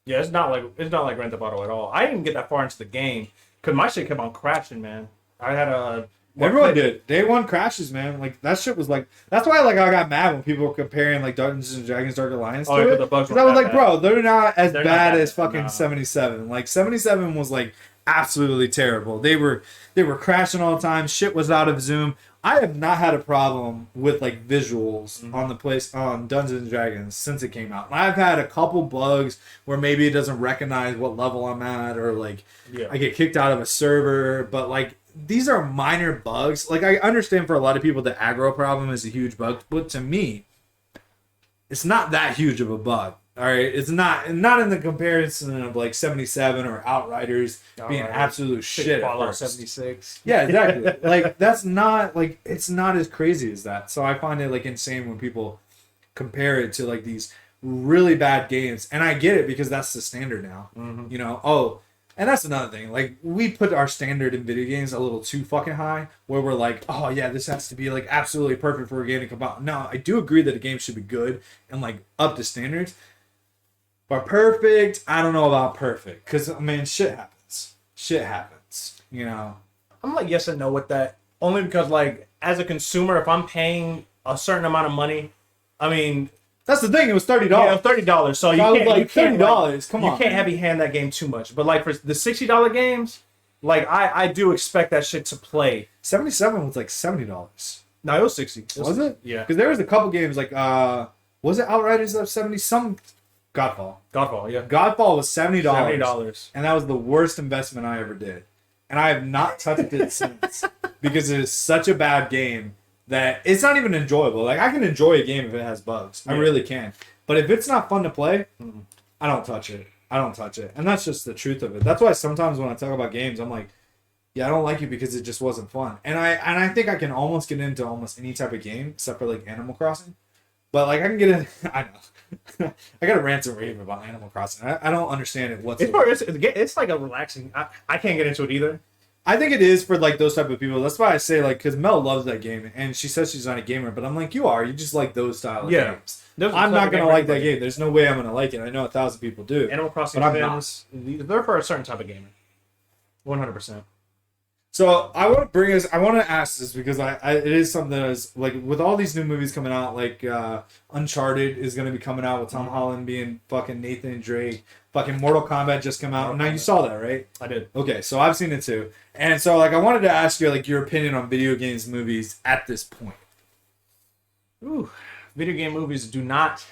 Yeah, it's not like Grand Theft Auto at all. I didn't even get that far into the game because my shit kept on crashing, man. I had a... Everyone did. Day one crashes, man. Like, that shit was like... That's why, like, I got mad when people were comparing, like, Dungeons & Dragons Dark Alliance to it. Because I was like, bro, they're not as bad as fucking 77. Like, 77 was, like, absolutely terrible. They were crashing all the time. Shit was out of Zoom. I have not had a problem with like visuals on the place on Dungeons and Dragons since it came out. And I've had a couple bugs where maybe it doesn't recognize what level I'm at, or like I get kicked out of a server. But like these are minor bugs. Like I understand for a lot of people the aggro problem is a huge bug, but to me, it's not that huge of a bug. All right, it's not in the comparison of like 77 or Outriders being absolute shit. Fallout 76. Yeah, exactly. Like that's not like it's not as crazy as that. So I find it like insane when people compare it to like these really bad games, and I get it because that's the standard now. You know. Oh, and that's another thing. Like we put our standard in video games a little too fucking high, where we're like, oh yeah, this has to be like absolutely perfect for a game to come out. No, I do agree that a game should be good and like up to standards. But perfect, I don't know about perfect. Because, I mean, shit happens. Shit happens. You know? I'm like yes and no with that. Only because, like, as a consumer, if I'm paying a certain amount of money, I mean... That's the thing. It was $30. Yeah, it was $30. So you can't... like, $30. Like, come on. You can't heavy hand that game too much. But, like, for the $60 games, like, I do expect that shit to play. 77 was like $70. No, it was 60. Was it? Yeah. Because there was a couple games, like, was it Outriders of 70? Some... Godfall, yeah. Godfall was $70. $70. And that was the worst investment I ever did. And I have not touched it since. Because it is such a bad game that it's not even enjoyable. Like, I can enjoy a game if it has bugs. I really can. But if it's not fun to play, I don't touch it. And that's just the truth of it. That's why sometimes when I talk about games, I'm like, yeah, I don't like it because it just wasn't fun. And I think I can almost get into almost any type of game except for like Animal Crossing. But like I can get in, I know. I got a rant and rave about Animal Crossing. I don't understand it whatsoever. It's like a relaxing. I can't get into it either. I think it is for like those type of people. That's why I say like because Mel loves that game and she says she's not a gamer, but I'm like you are. You just like those style of games. I'm not gonna like that game. There's no way I'm gonna like it. I know 1,000 people do. Animal Crossing fans, they're for a certain type of gamer. 100%. So I want to ask this because it is something that is like with all these new movies coming out, like Uncharted is going to be coming out with Tom Holland being fucking Nathan Drake. Fucking Mortal Kombat just come out. Now you saw that, right? I did. Okay, so I've seen it too. And so like I wanted to ask you like your opinion on video games movies at this point. Ooh, video game movies do not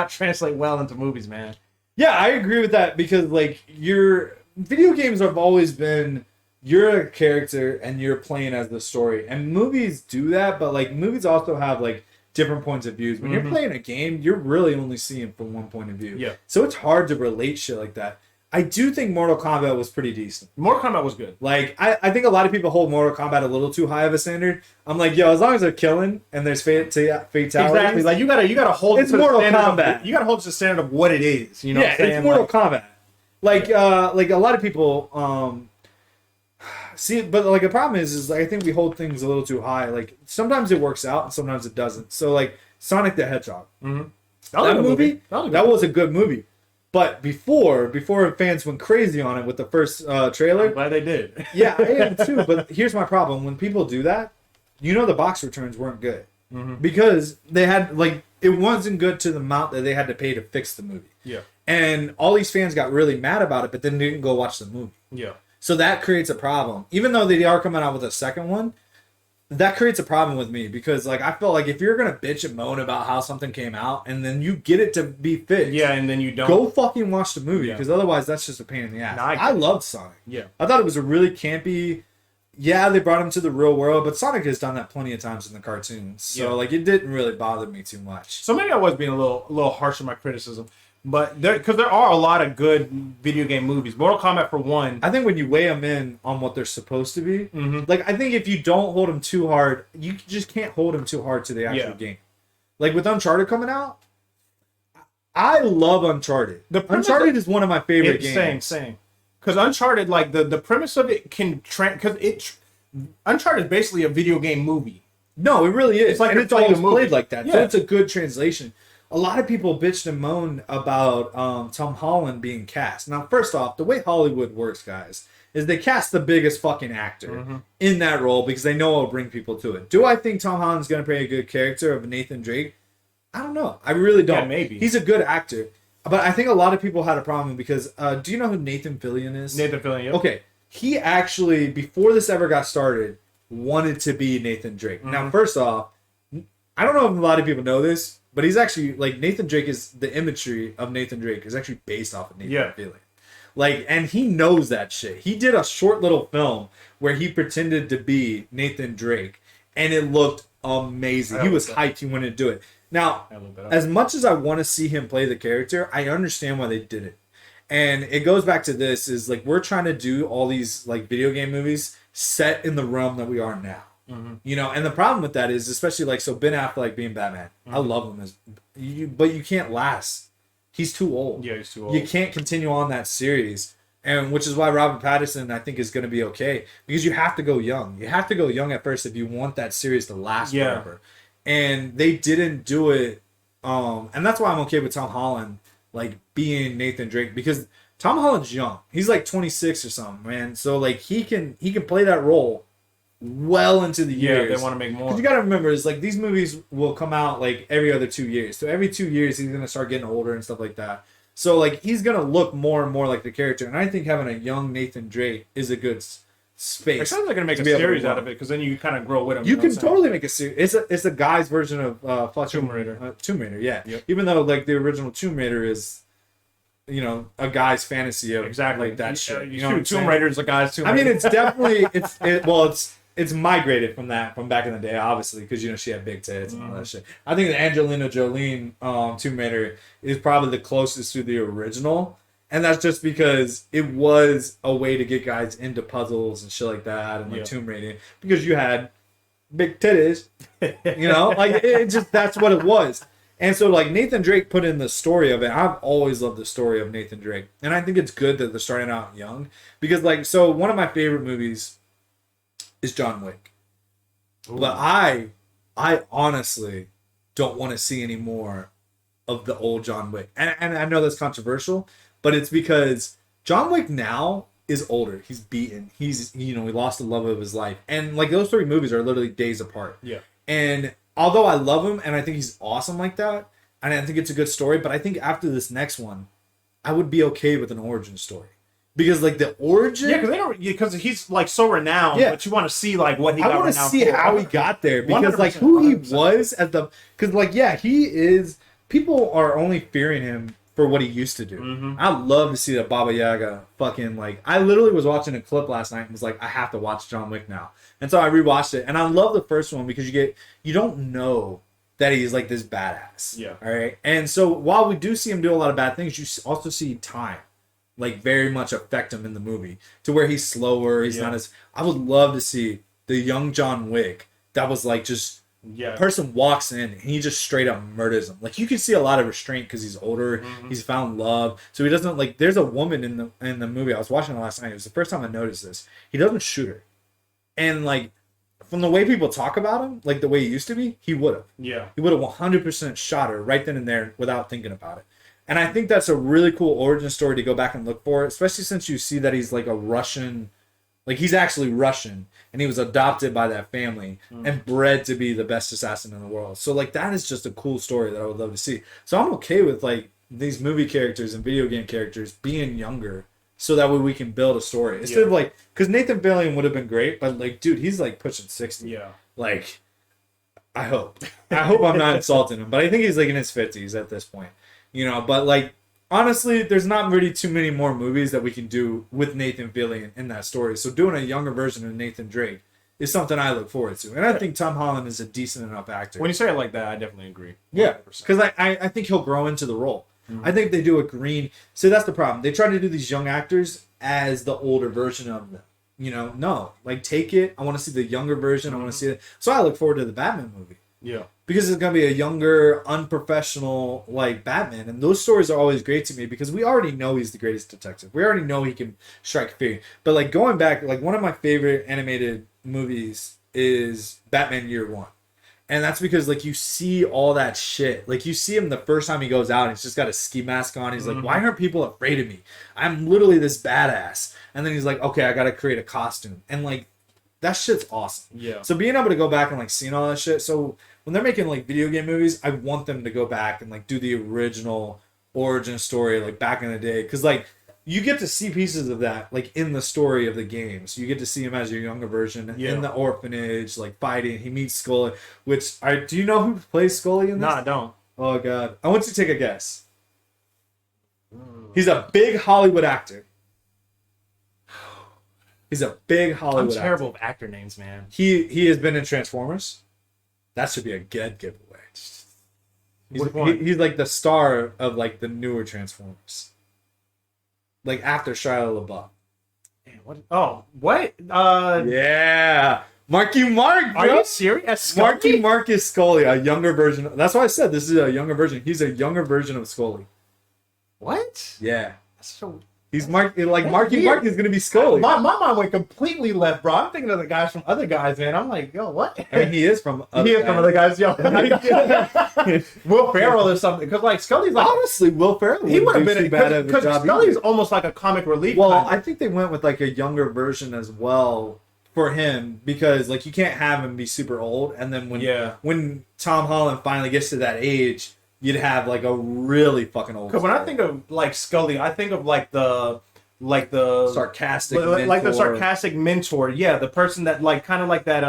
translate well into movies, man. Yeah, I agree with that because like your video games have always been you're a character and you're playing as the story. And movies do that, but like movies also have like different points of views. When you're playing a game, you're really only seeing from one point of view. Yeah. So it's hard to relate shit like that. I do think Mortal Kombat was pretty decent. Mortal Kombat was good. Like, I think a lot of people hold Mortal Kombat a little too high of a standard. I'm like, yo, as long as they're killing and there's fatalities. Exactly. Like, you gotta hold it's Mortal Kombat. You gotta hold it to the standard of what it is. You know yeah, what I'm saying? It's Mortal Kombat. Like a lot of people see, but like the problem is like I think we hold things a little too high. Like sometimes it works out and sometimes it doesn't. So like Sonic the Hedgehog, that movie, that was a good movie. But before fans went crazy on it with the first trailer, I'm glad they did. yeah, I am too. But here's my problem: when people do that, you know the box returns weren't good because they had like it wasn't good to the amount that they had to pay to fix the movie. Yeah, and all these fans got really mad about it, but then didn't go watch the movie. Yeah. So that creates a problem. Even though they are coming out with a second one, that creates a problem with me because like I feel like if you're gonna bitch and moan about how something came out and then you get it to be fixed, yeah, and then you don't go fucking watch the movie because otherwise that's just a pain in the ass. No, I loved Sonic. Yeah, I thought it was a really campy. Yeah, they brought him to the real world, but Sonic has done that plenty of times in the cartoons, so like it didn't really bother me too much. So maybe I was being a little harsh in my criticism. But because there are a lot of good video game movies. Mortal Kombat, for one. I think when you weigh them in on what they're supposed to be, like I think if you don't hold them too hard, you just can't hold them too hard to the actual game. Like with Uncharted coming out, I love Uncharted. Uncharted is one of my favorite games. Same. Because Uncharted, like the premise of it Uncharted is basically a video game movie. No, it really is. It's like it's always played like that. Yeah. So it's a good translation. A lot of people bitched and moaned about Tom Holland being cast. Now, first off, the way Hollywood works, guys, is they cast the biggest fucking actor in that role because they know it'll bring people to it. Do I think Tom Holland's going to play a good character of Nathan Drake? I don't know. I really don't. Yeah, maybe. He's a good actor. But I think a lot of people had a problem because, do you know who Nathan Fillion is? Nathan Fillion, yep. Okay. He actually, before this ever got started, wanted to be Nathan Drake. Now, first off, I don't know if a lot of people know this, but he's actually like Nathan Drake is the imagery of Nathan Drake is actually based off of Nathan Fillion. Like, and he knows that shit. He did a short little film where he pretended to be Nathan Drake, and it looked amazing. He was hyped. He wanted to do it. Now, as much as I want to see him play the character, I understand why they did it. And it goes back to this is like we're trying to do all these like video game movies set in the realm that we are now. You know, and the problem with that is especially like so Ben Affleck being Batman. I love him but you can't last. He's too old. Yeah, he's too old. You can't continue on that series. And which is why Robert Pattinson I think is going to be okay because you have to go young. You have to go young at first if you want that series to last forever. And they didn't do it and that's why I'm okay with Tom Holland like being Nathan Drake because Tom Holland's young. He's like 26 or something, man. So like he can play that role well into the years. Yeah, they want to make more. Because you got to remember, is like these movies will come out like every other 2 years. So every 2 years, he's gonna start getting older and stuff like that. So like he's gonna look more and more like the character. And I think having a young Nathan Drake is a good space. It sounds like they're gonna make a series out of it because then you kind of grow with him. You can totally make a series. It's a guy's version of Tomb Raider. Tomb Raider, yeah. Yep. Even though like the original Tomb Raider is. You know, a guy's fantasy of exactly like that shit. You know, Tomb Raider is a guy's Tomb Raider. I mean, it's definitely it's migrated from back in the day, obviously, because you know she had big tits and all that shit. I think the Angelina Jolie Tomb Raider is probably the closest to the original, and that's just because it was a way to get guys into puzzles and shit like that, and like Tomb Raider because you had big titties, you know, like it just that's what it was. And so, like, Nathan Drake put in the story of it. I've always loved the story of Nathan Drake. And I think it's good that they're starting out young. Because, like, so one of my favorite movies is John Wick. Ooh. But I honestly don't want to see any more of the old John Wick. And I know that's controversial, but it's because John Wick now is older. He's beaten. He's, you know, he lost the love of his life. And, like, those three movies are literally days apart. Yeah. And although I love him and I think he's awesome like that, and I think it's a good story, but I think after this next one, I would be okay with an origin story. Because like the origin, because he's like so renowned, but you want to see like what he got renowned for. I want to see how he got there because like who he was at the because like he is. People are only fearing him for what he used to do. I'd love to see that Baba Yaga fucking like. I literally was watching a clip last night and was like, I have to watch John Wick now. And so I rewatched it, and I love the first one because you don't know that he's like this badass. Yeah. All right. And so while we do see him do a lot of bad things, you also see time, like very much affect him in the movie to where he's slower. He's not as. I would love to see the young John Wick that was like just. Yeah. Person walks in and he just straight up murders him. Like you can see a lot of restraint because he's older. He's found love, so he doesn't like. There's a woman in the movie I was watching it last night. It was the first time I noticed this. He doesn't shoot her. And, like, from the way people talk about him, like, the way he used to be, he would have. Yeah. He would have 100% shot her right then and there without thinking about it. And I think that's a really cool origin story to go back and look for, especially since you see that he's, like, a Russian... Like, he's actually Russian, and he was adopted by that family and bred to be the best assassin in the world. So, like, that is just a cool story that I would love to see. So I'm okay with, like, these movie characters and video game characters being younger so that way we can build a story instead of like because Nathan Fillion would have been great, but like dude, he's like pushing 60. Yeah, like I hope I'm not insulting him, but I think he's like in his 50s at this point, you know. But like honestly, there's not really too many more movies that we can do with Nathan Fillion in that story. So doing a younger version of Nathan Drake is something I look forward to, and I think Tom Holland is a decent enough actor. When you say it like that, I definitely agree. 100%. Yeah, because I think he'll grow into the role. I think they do a green. So that's the problem. They try to do these young actors as the older version of them. You know, no. Like, take it. I want to see the younger version. I want to see it. So I look forward to the Batman movie. Yeah. Because it's going to be a younger, unprofessional, like, Batman. And those stories are always great to me because we already know he's the greatest detective. We already know he can strike fear. But, like, going back, like, one of my favorite animated movies is Batman Year One. And that's because, like, you see all that shit. Like, you see him the first time he goes out, and he's just got a ski mask on. He's like, why aren't people afraid of me? I'm literally this badass. And then he's like, okay, I got to create a costume. And, like, that shit's awesome. Yeah. So being able to go back and, like, seeing all that shit. So when they're making, like, video game movies, I want them to go back and, like, do the original origin story, like, back in the day. Because, like, you get to see pieces of that, like, in the story of the games. You get to see him as your younger version in the orphanage, like, fighting. He meets Scully, do you know who plays Scully in this? No, I don't. Oh, God. I want you to take a guess. He's a big Hollywood actor. He's a big Hollywood actor. I'm terrible with actor names, man. He has been in Transformers. That should be a good giveaway. He's like the star of, like, the newer Transformers. Like, after Shia LaBeouf. Damn, what? Oh, what? Yeah. Marky Mark, bro. Are you serious? Marky Mark is Scully, a younger version. That's why I said this is a younger version. He's a younger version of Scully. What? Yeah. That's so... He's Marky Mark is gonna be Scully. My mind went completely left, bro. I'm thinking of the guys from other guys, man. I'm like, yo, what? I mean, he is from other guys, yo. Will Ferrell or something, because like Scully's like, honestly, Will Ferrell. He would have been bad of a job. Scully's almost like a comic relief. Well, I think they went with like a younger version as well for him, because like you can't have him be super old, and then when Tom Holland finally gets to that age, you'd have like a really fucking old. Because when I think of like Scully, I think of like the sarcastic mentor. Like the sarcastic mentor. Yeah, the person that like kind of like that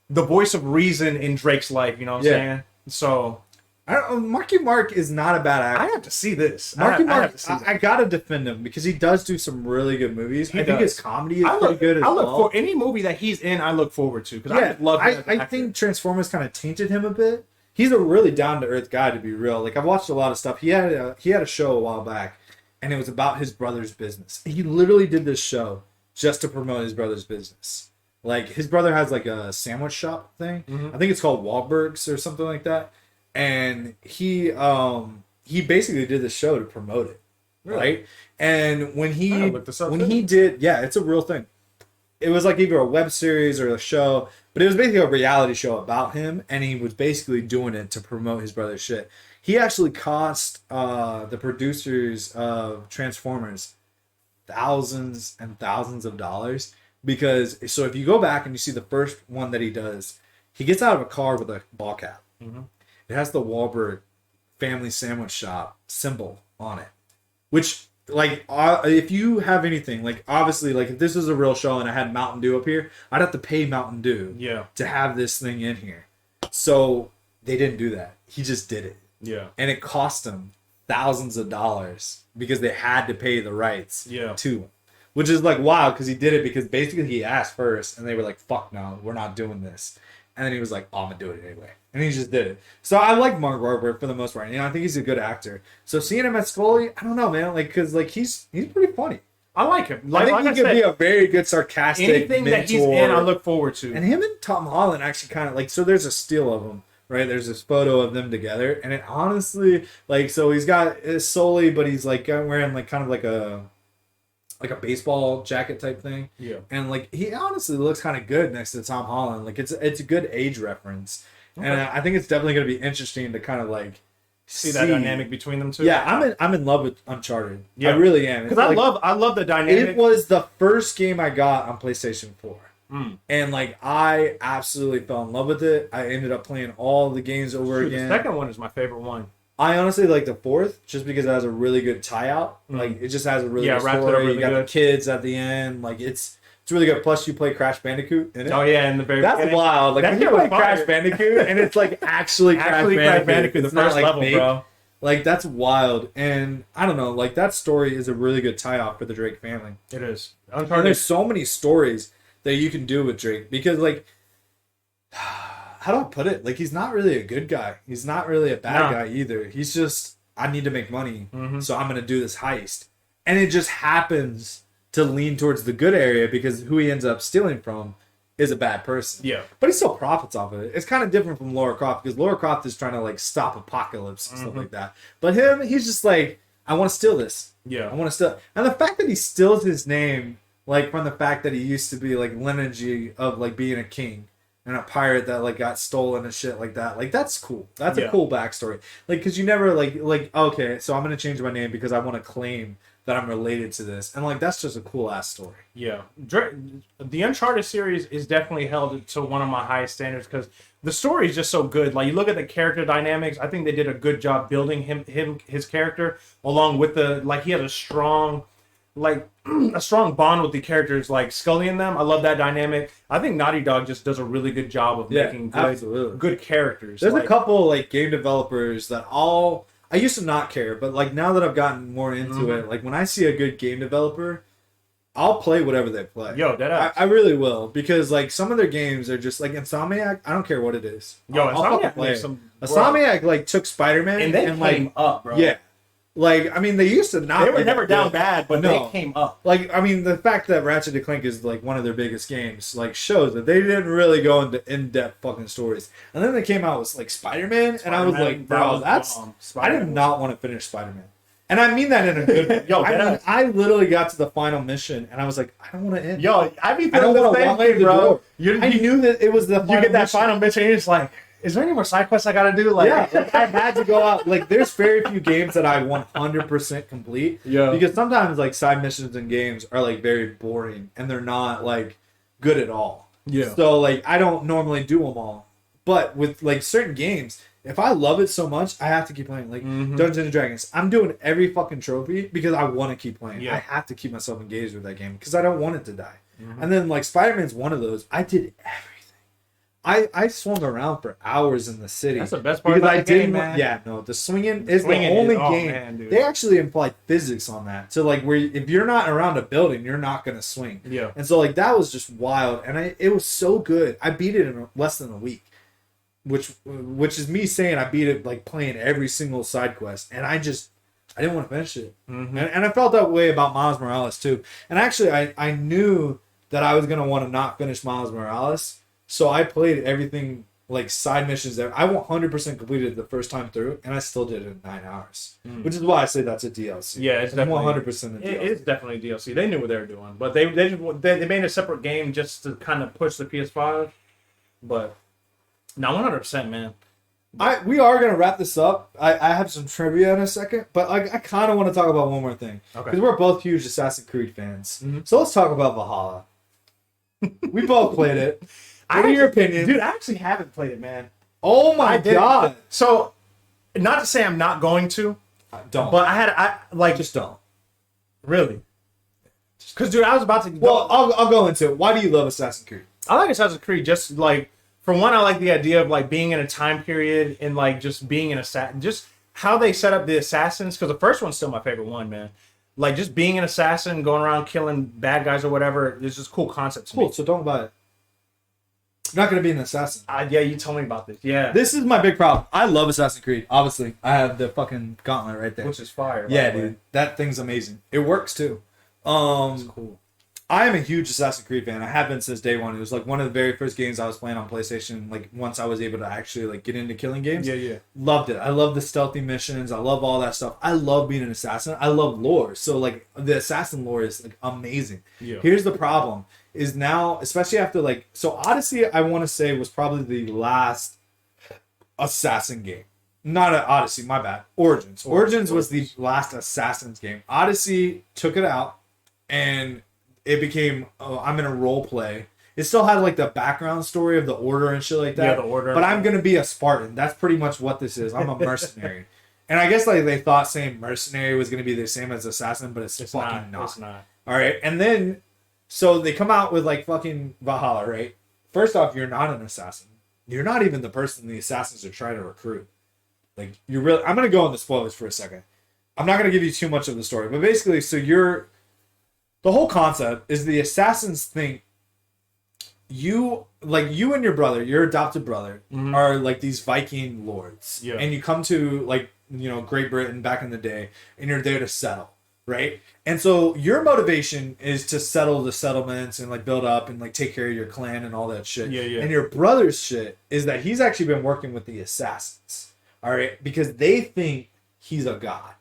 the voice of reason in Drake's life, you know what I'm saying? So I don't know, Marky Mark is not a bad actor. I have to see this. Marky Mark, I gotta defend him because he does do some really good movies. I think his comedy is pretty good as well. I look for any movie that he's in. I look forward to, because I love him. I think Transformers kind of tainted him a bit. He's a really down to earth guy, to be real. Like, I've watched a lot of stuff. He had a show a while back, and it was about his brother's business. He literally did this show just to promote his brother's business. Like, his brother has like a sandwich shop thing. Mm-hmm. I think it's called Wahlberg's or something like that. And he basically did this show to promote it, right? And when he did, it's a real thing. It was like either a web series or a show, but it was basically a reality show about him, and he was basically doing it to promote his brother's shit. He actually cost the producers of Transformers thousands and thousands of dollars, because so if you go back and you see the first one that he does, he gets out of a car with a ball cap. Mm-hmm. It has the Wahlberg family sandwich shop symbol on it, which, like, if you have anything, like, obviously, like, if this was a real show and I had Mountain Dew up here, I'd have to pay Mountain Dew to have this thing in here. So they didn't do that. He just did it. Yeah. And it cost him thousands of dollars because they had to pay the rights to him. Which is, like, wild, because he did it because basically he asked first, and they were like, fuck no, we're not doing this. And then he was like, oh, I'm going to do it anyway. And he just did it. So I like Mark Wahlberg for the most part. You know, I think he's a good actor. So seeing him at Scully, I don't know, man. Like, because, like, he's pretty funny. I like him. I think he could be a very good sarcastic anything mentor. That he's in, I look forward to. And him and Tom Holland actually kind of, like, so there's a still of them, right? There's this photo of them together. And it honestly, like, so he's got Sully, but he's, like, wearing, like, kind of like a baseball jacket type thing. Yeah. And, like, he honestly looks kind of good next to Tom Holland. Like, it's a good age reference. Okay. And I think it's definitely going to be interesting to kind of, like, see that dynamic between them two. Yeah, I'm in love with Uncharted. Yeah. I really am. Because I love the dynamic. It was the first game I got on PlayStation 4. And, like, I absolutely fell in love with it. I ended up playing all the games over again. The second one is my favorite one. I honestly like the fourth just because it has a really good tie-out. Like, it just has a really good story. Really you got the kids at the end. Like, it's really good. Plus, you play Crash Bandicoot in it. Oh, yeah, in the very beginning. That's wild. Like, when you play Crash Bandicoot, and it's, like, actually Crash Bandicoot. The first level, bro. Like, that's wild. And, I don't know, like, that story is a really good tie-off for the Drake family. It is. And there's so many stories that you can do with Drake. Because, like, how do I put it? Like, he's not really a good guy. He's not really a bad guy either. He's just, I need to make money, so I'm going to do this heist. And it just happens to lean towards the good area because who he ends up stealing from is a bad person. Yeah. But he still profits off of it. It's kind of different from Lara Croft because Lara Croft is trying to, like, stop apocalypse and stuff like that. But him, he's just like, I want to steal this. Yeah. I want to steal. And the fact that he steals his name, like, from the fact that he used to be, like, lineage of, like, being a king. And a pirate that, like, got stolen and shit like that. Like, that's cool. That's a cool backstory. Like, because you never, like, okay, so I'm going to change my name because I want to claim that I'm related to this. And, like, that's just a cool-ass story. Yeah. The Uncharted series is definitely held to one of my highest standards because the story is just so good. Like, you look at the character dynamics, I think they did a good job building his character along with he had a strong like a strong bond with the characters, like Scully and them. I love that dynamic. I think Naughty Dog just does a really good job of making good characters. There's a couple like game developers that I used to not care, but like now that I've gotten more into it, like when I see a good game developer, I'll play whatever they play. Yo, I really will, because like some of their games are just like Insomniac. I don't care what it is. Yo, I'll play it. Insomniac like took Spider-Man and they came like up, bro. Yeah, like I mean they used to not. They were never down bad, but they came up. Like I mean the fact that Ratchet and Clank is like one of their biggest games like shows that they didn't really go into in-depth fucking stories. And then they came out with like Spider-Man and I was like, bro, I did not want to finish Spider-Man. And I mean that in a good way. I literally got to the final mission and I was like, I don't want to end. Yo, I be feeling the same way, bro. I knew that it was the final. You get that final mission and you're just like, is there any more side quests I gotta do? Like, like, I had to go out. Like, there's very few games that I 100% complete. Yeah. Because sometimes like side missions in games are like very boring and they're not like good at all. Yeah. So like I don't normally do them all, but with like certain games, if I love it so much, I have to keep playing. Like Dungeons and Dragons, I'm doing every fucking trophy because I want to keep playing. Yeah. I have to keep myself engaged with that game because I don't want it to die. And then like Spider-Man's one of those. I did everything. I swung around for hours in the city. That's the best part about the game, man. Yeah, no, the swinging is the only game. Man, they actually implied physics on that. So like, where if you're not around a building, you're not gonna swing. Yeah. And so like that was just wild, and it was so good. I beat it in less than a week, which is me saying I beat it like playing every single side quest, and I didn't want to finish it. And I felt that way about Miles Morales too. And actually, I knew that I was gonna want to not finish Miles Morales. So I played everything, like side missions there. I 100% completed it the first time through, and I still did it in 9 hours. Which is why I say that's a DLC. Yeah, it's definitely 100% a DLC. It's definitely a DLC. They knew what they were doing, but they made a separate game just to kind of push the PS5. But now 100%, man. We are gonna wrap this up. I have some trivia in a second, but I kind of want to talk about one more thing because we're both huge Assassin's Creed fans. So let's talk about Valhalla. We both played it. What are your opinions? Dude, I actually haven't played it, man. Oh my god. So, not to say I'm not going to. Don't. But I just don't. Really? Because, dude, I was about to... Well, I'll go into it. Why do you love Assassin's Creed? I like Assassin's Creed just, like... For one, I like the idea of, like, being in a time period and, like, just being an assassin. Just how they set up the assassins. Because the first one's still my favorite one, man. Like, just being an assassin, going around killing bad guys or whatever. It's just cool concepts. Cool, so don't buy it. You're not going to be an assassin. Yeah, you told me about this. Yeah. This is my big problem. I love Assassin's Creed. Obviously, I have the fucking gauntlet right there. Which is fire. Yeah, dude. That thing's amazing. It works, too. That's cool. I am a huge Assassin's Creed fan. I have been since day one. It was like one of the very first games I was playing on PlayStation. Like once I was able to actually like get into killing games. Yeah. Loved it. I love the stealthy missions. I love all that stuff. I love being an assassin. I love lore. So like the assassin lore is like amazing. Yeah. Here's the problem: is now, especially after like Odyssey, I want to say was probably the last assassin game. Not an Odyssey, my bad. Origins. Origins was the last Assassin's game. Odyssey took it out, and it became I'm in a role play. It still had like the background story of the Order and shit like that. Yeah, the Order. But I'm gonna be a Spartan. That's pretty much what this is. I'm a mercenary. And I guess like they thought saying mercenary was gonna be the same as assassin, but it's fucking not. It's not. All right, and then so they come out with like fucking Valhalla, right? First off, you're not an assassin. You're not even the person the assassins are trying to recruit. Like you're really. I'm gonna go on the spoilers for a second. I'm not gonna give you too much of the story, but basically, so you're. The whole concept is the assassins think you and your brother, your adopted brother, are like these Viking lords. Yeah. And you come to like, Great Britain back in the day and you're there to settle, right? And so your motivation is to settle the settlements and like build up and like take care of your clan and all that shit. Yeah. And your brother's shit is that he's actually been working with the assassins, all right? Because they think he's a god.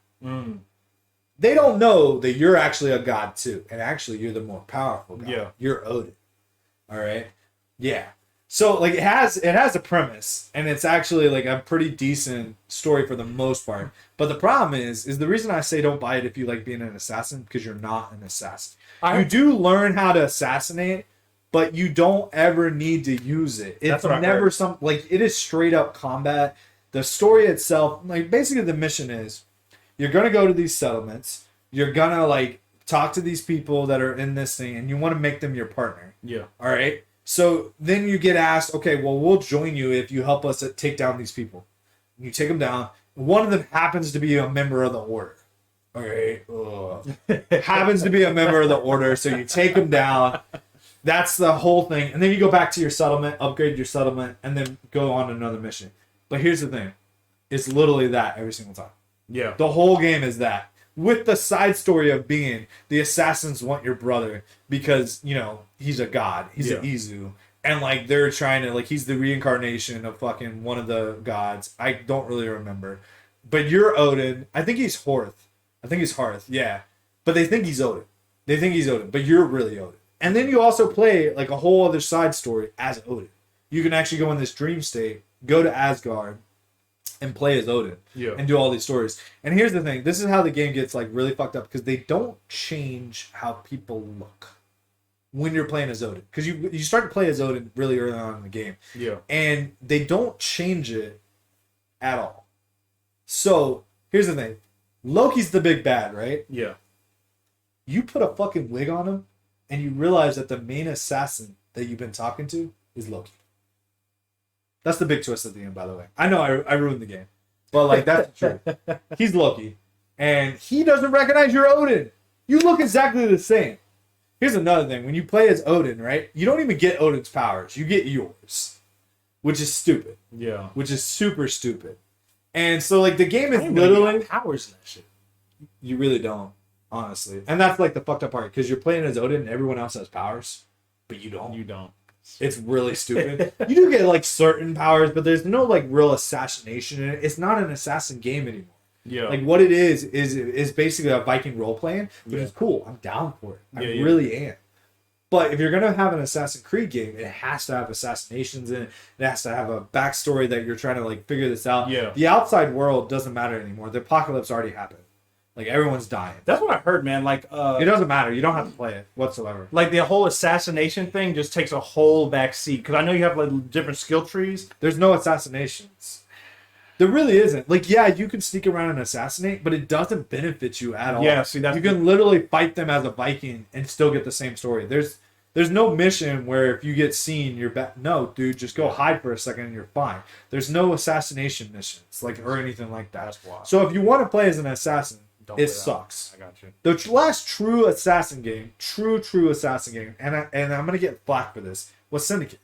They don't know that you're actually a god too, and actually you're the more powerful god. Yeah. You're Odin. All right. Yeah. So like it has a premise, and it's actually like a pretty decent story for the most part. But the problem is the reason I say don't buy it if you like being an assassin, because you're not an assassin. You do learn how to assassinate, but you don't ever need to use it. It's never it is straight up combat. The story itself, like basically the mission is. You're going to go to these settlements. You're going to, like, talk to these people that are in this thing, and you want to make them your partner. Yeah. All right. So then you get asked, okay, well, we'll join you if you help us take down these people. And you take them down. One of them happens to be a member of the order. All right. Happens to be a member of the order, so you take them down. That's the whole thing. And then you go back to your settlement, upgrade your settlement, and then go on another mission. But here's the thing. It's literally that every single time. Yeah. The whole game is that. With the side story of being the assassins want your brother because, you know, he's a god. He's an Izu. And, like, they're trying to, like, he's the reincarnation of fucking one of the gods. I don't really remember. But you're Odin. I think he's Horth. Yeah. But they think he's Odin. But you're really Odin. And then you also play, like, a whole other side story as Odin. You can actually go in this dream state, go to Asgard, and play as Odin and do all these stories. And here's the thing. This is how the game gets like really fucked up because they don't change how people look when you're playing as Odin. Because you start to play as Odin really early on in the game. Yeah. And they don't change it at all. So here's the thing. Loki's the big bad, right? Yeah. You put a fucking wig on him and you realize that the main assassin that you've been talking to is Loki. That's the big twist at the end, by the way. I know I ruined the game. But, like, that's the truth. He's Loki. And he doesn't recognize your Odin. You look exactly the same. Here's another thing. When you play as Odin, right? You don't even get Odin's powers. You get yours. Which is stupid. Yeah. Which is super stupid. And so, like, the game is literally... powers in that shit. You really don't, honestly. And that's, like, the fucked up part. Because you're playing as Odin and everyone else has powers. But you don't. You don't. It's really stupid. You do get like certain powers, but there's no like real assassination in it. It's not an assassin game anymore. Yeah. Like what it is basically a Viking role playing, which is cool. I'm down for it. I really am. But if you're gonna have an Assassin's Creed game, it has to have assassinations in it. It has to have a backstory that you're trying to like figure this out. Yeah. The outside world doesn't matter anymore. The apocalypse already happened. Like, everyone's dying. That's what I heard, man. Like, it doesn't matter. You don't have to play it whatsoever. Like, the whole assassination thing just takes a whole back seat. Because I know you have, like, different skill trees. There's no assassinations. There really isn't. Like, yeah, you can sneak around and assassinate, but it doesn't benefit you at all. Yeah, see, that's... You can literally fight them as a Viking and still get the same story. There's no mission where if you get seen, you're back. No, dude, just go hide for a second and you're fine. There's no assassination missions, like, or anything like that. That's wild. So if you want to play as an assassin, it sucks. I got you. The last true assassin game, and I'm gonna get flack for this, was Syndicate.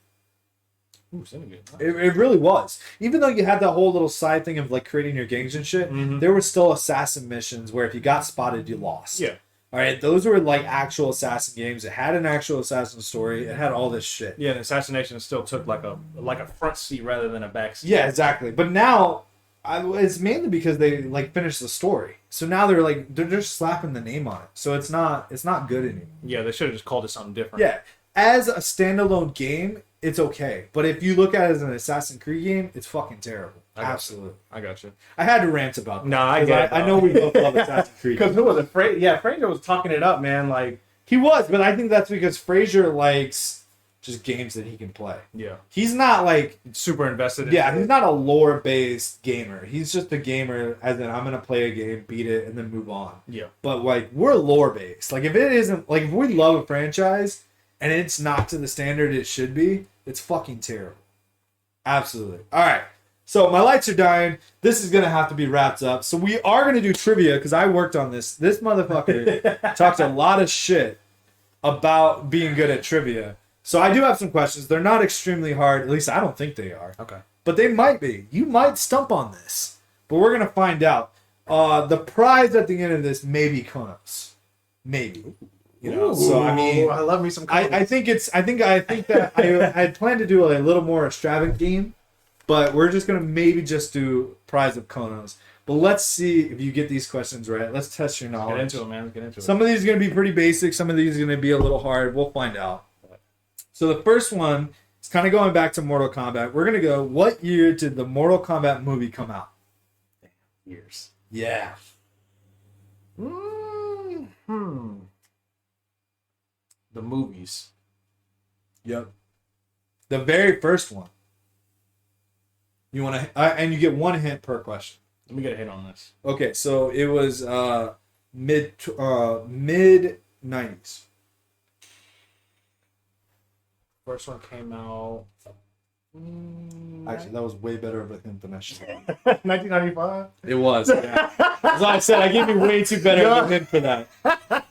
Ooh, Syndicate. Nice. It really was. Even though you had that whole little side thing of like creating your gangs and shit, there were still assassin missions where if you got spotted, you lost. Yeah. All right, those were like actual assassin games. It had an actual assassin story. It had all this shit. Yeah, and assassination still took like a front seat rather than a back seat. Yeah, exactly. But now. It's mainly because they like finished the story, so now they're just slapping the name on it, so it's not good anymore. Yeah, they should have just called it something different. Yeah, as a standalone game, it's okay, but if you look at it as an Assassin's Creed game, it's fucking terrible. Absolutely, I got you. I had to rant about that. No, I get it. I know we both love Assassin's Creed because who was it? Fraser was talking it up, man. Like he was, but I think that's because Fraser likes just games that he can play. Yeah. He's not like super invested in he's not a lore based gamer. He's just a gamer as in I'm gonna play a game, beat it, and then move on. Yeah. But like we're lore based. Like if it isn't like if we love a franchise and it's not to the standard it should be, it's fucking terrible. Absolutely. Alright. So my lights are dying. This is gonna have to be wrapped up. So we are gonna do trivia because I worked on this. This motherfucker talks a lot of shit about being good at trivia. So I do have some questions. They're not extremely hard. At least I don't think they are. Okay. But they might be. You might stump on this. But we're going to find out. The prize at the end of this may be Konos. Maybe. You know, Ooh, so I mean, I love me some Konos. I think that I had planned to do a little more extravagant game, but we're just going to maybe just do prize of Konos. But let's see if you get these questions right. Let's test your knowledge. Get into it, man. Get into it. Some of these are going to be pretty basic. Some of these are going to be a little hard. We'll find out. So the first one is kind of going back to Mortal Kombat. We're going to go, what year did the Mortal Kombat movie come out? Years. Yeah. The movies. Yep. The very first one. You want to, and you get one hint per question. Let me get a hit on this. Okay, so it was mid 90s. First one came out. Actually, that was way better of a hint than I should. 1995. It was. Yeah. That's what I said. I gave you way too better of a hint for that.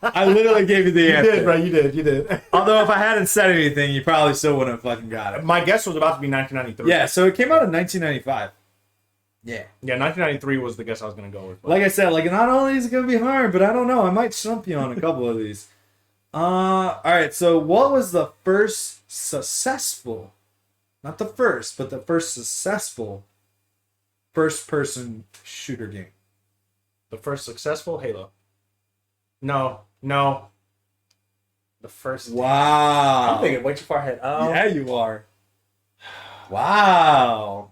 I literally gave you the answer. You did, bro. You did. Although if I hadn't said anything, you probably still wouldn't have fucking got it. My guess was about to be 1993. Yeah, so it came out in 1995. Yeah. Yeah, 1993 was the guess I was gonna go with. But. Like I said, like not only is it gonna be hard, but I don't know. I might stump you on a couple of these. All right. So what was the first successful? Not the first, but the first successful first-person shooter game. The first successful Halo. No. The first. Wow. I'm thinking way too far ahead. Yeah, you are. Wow.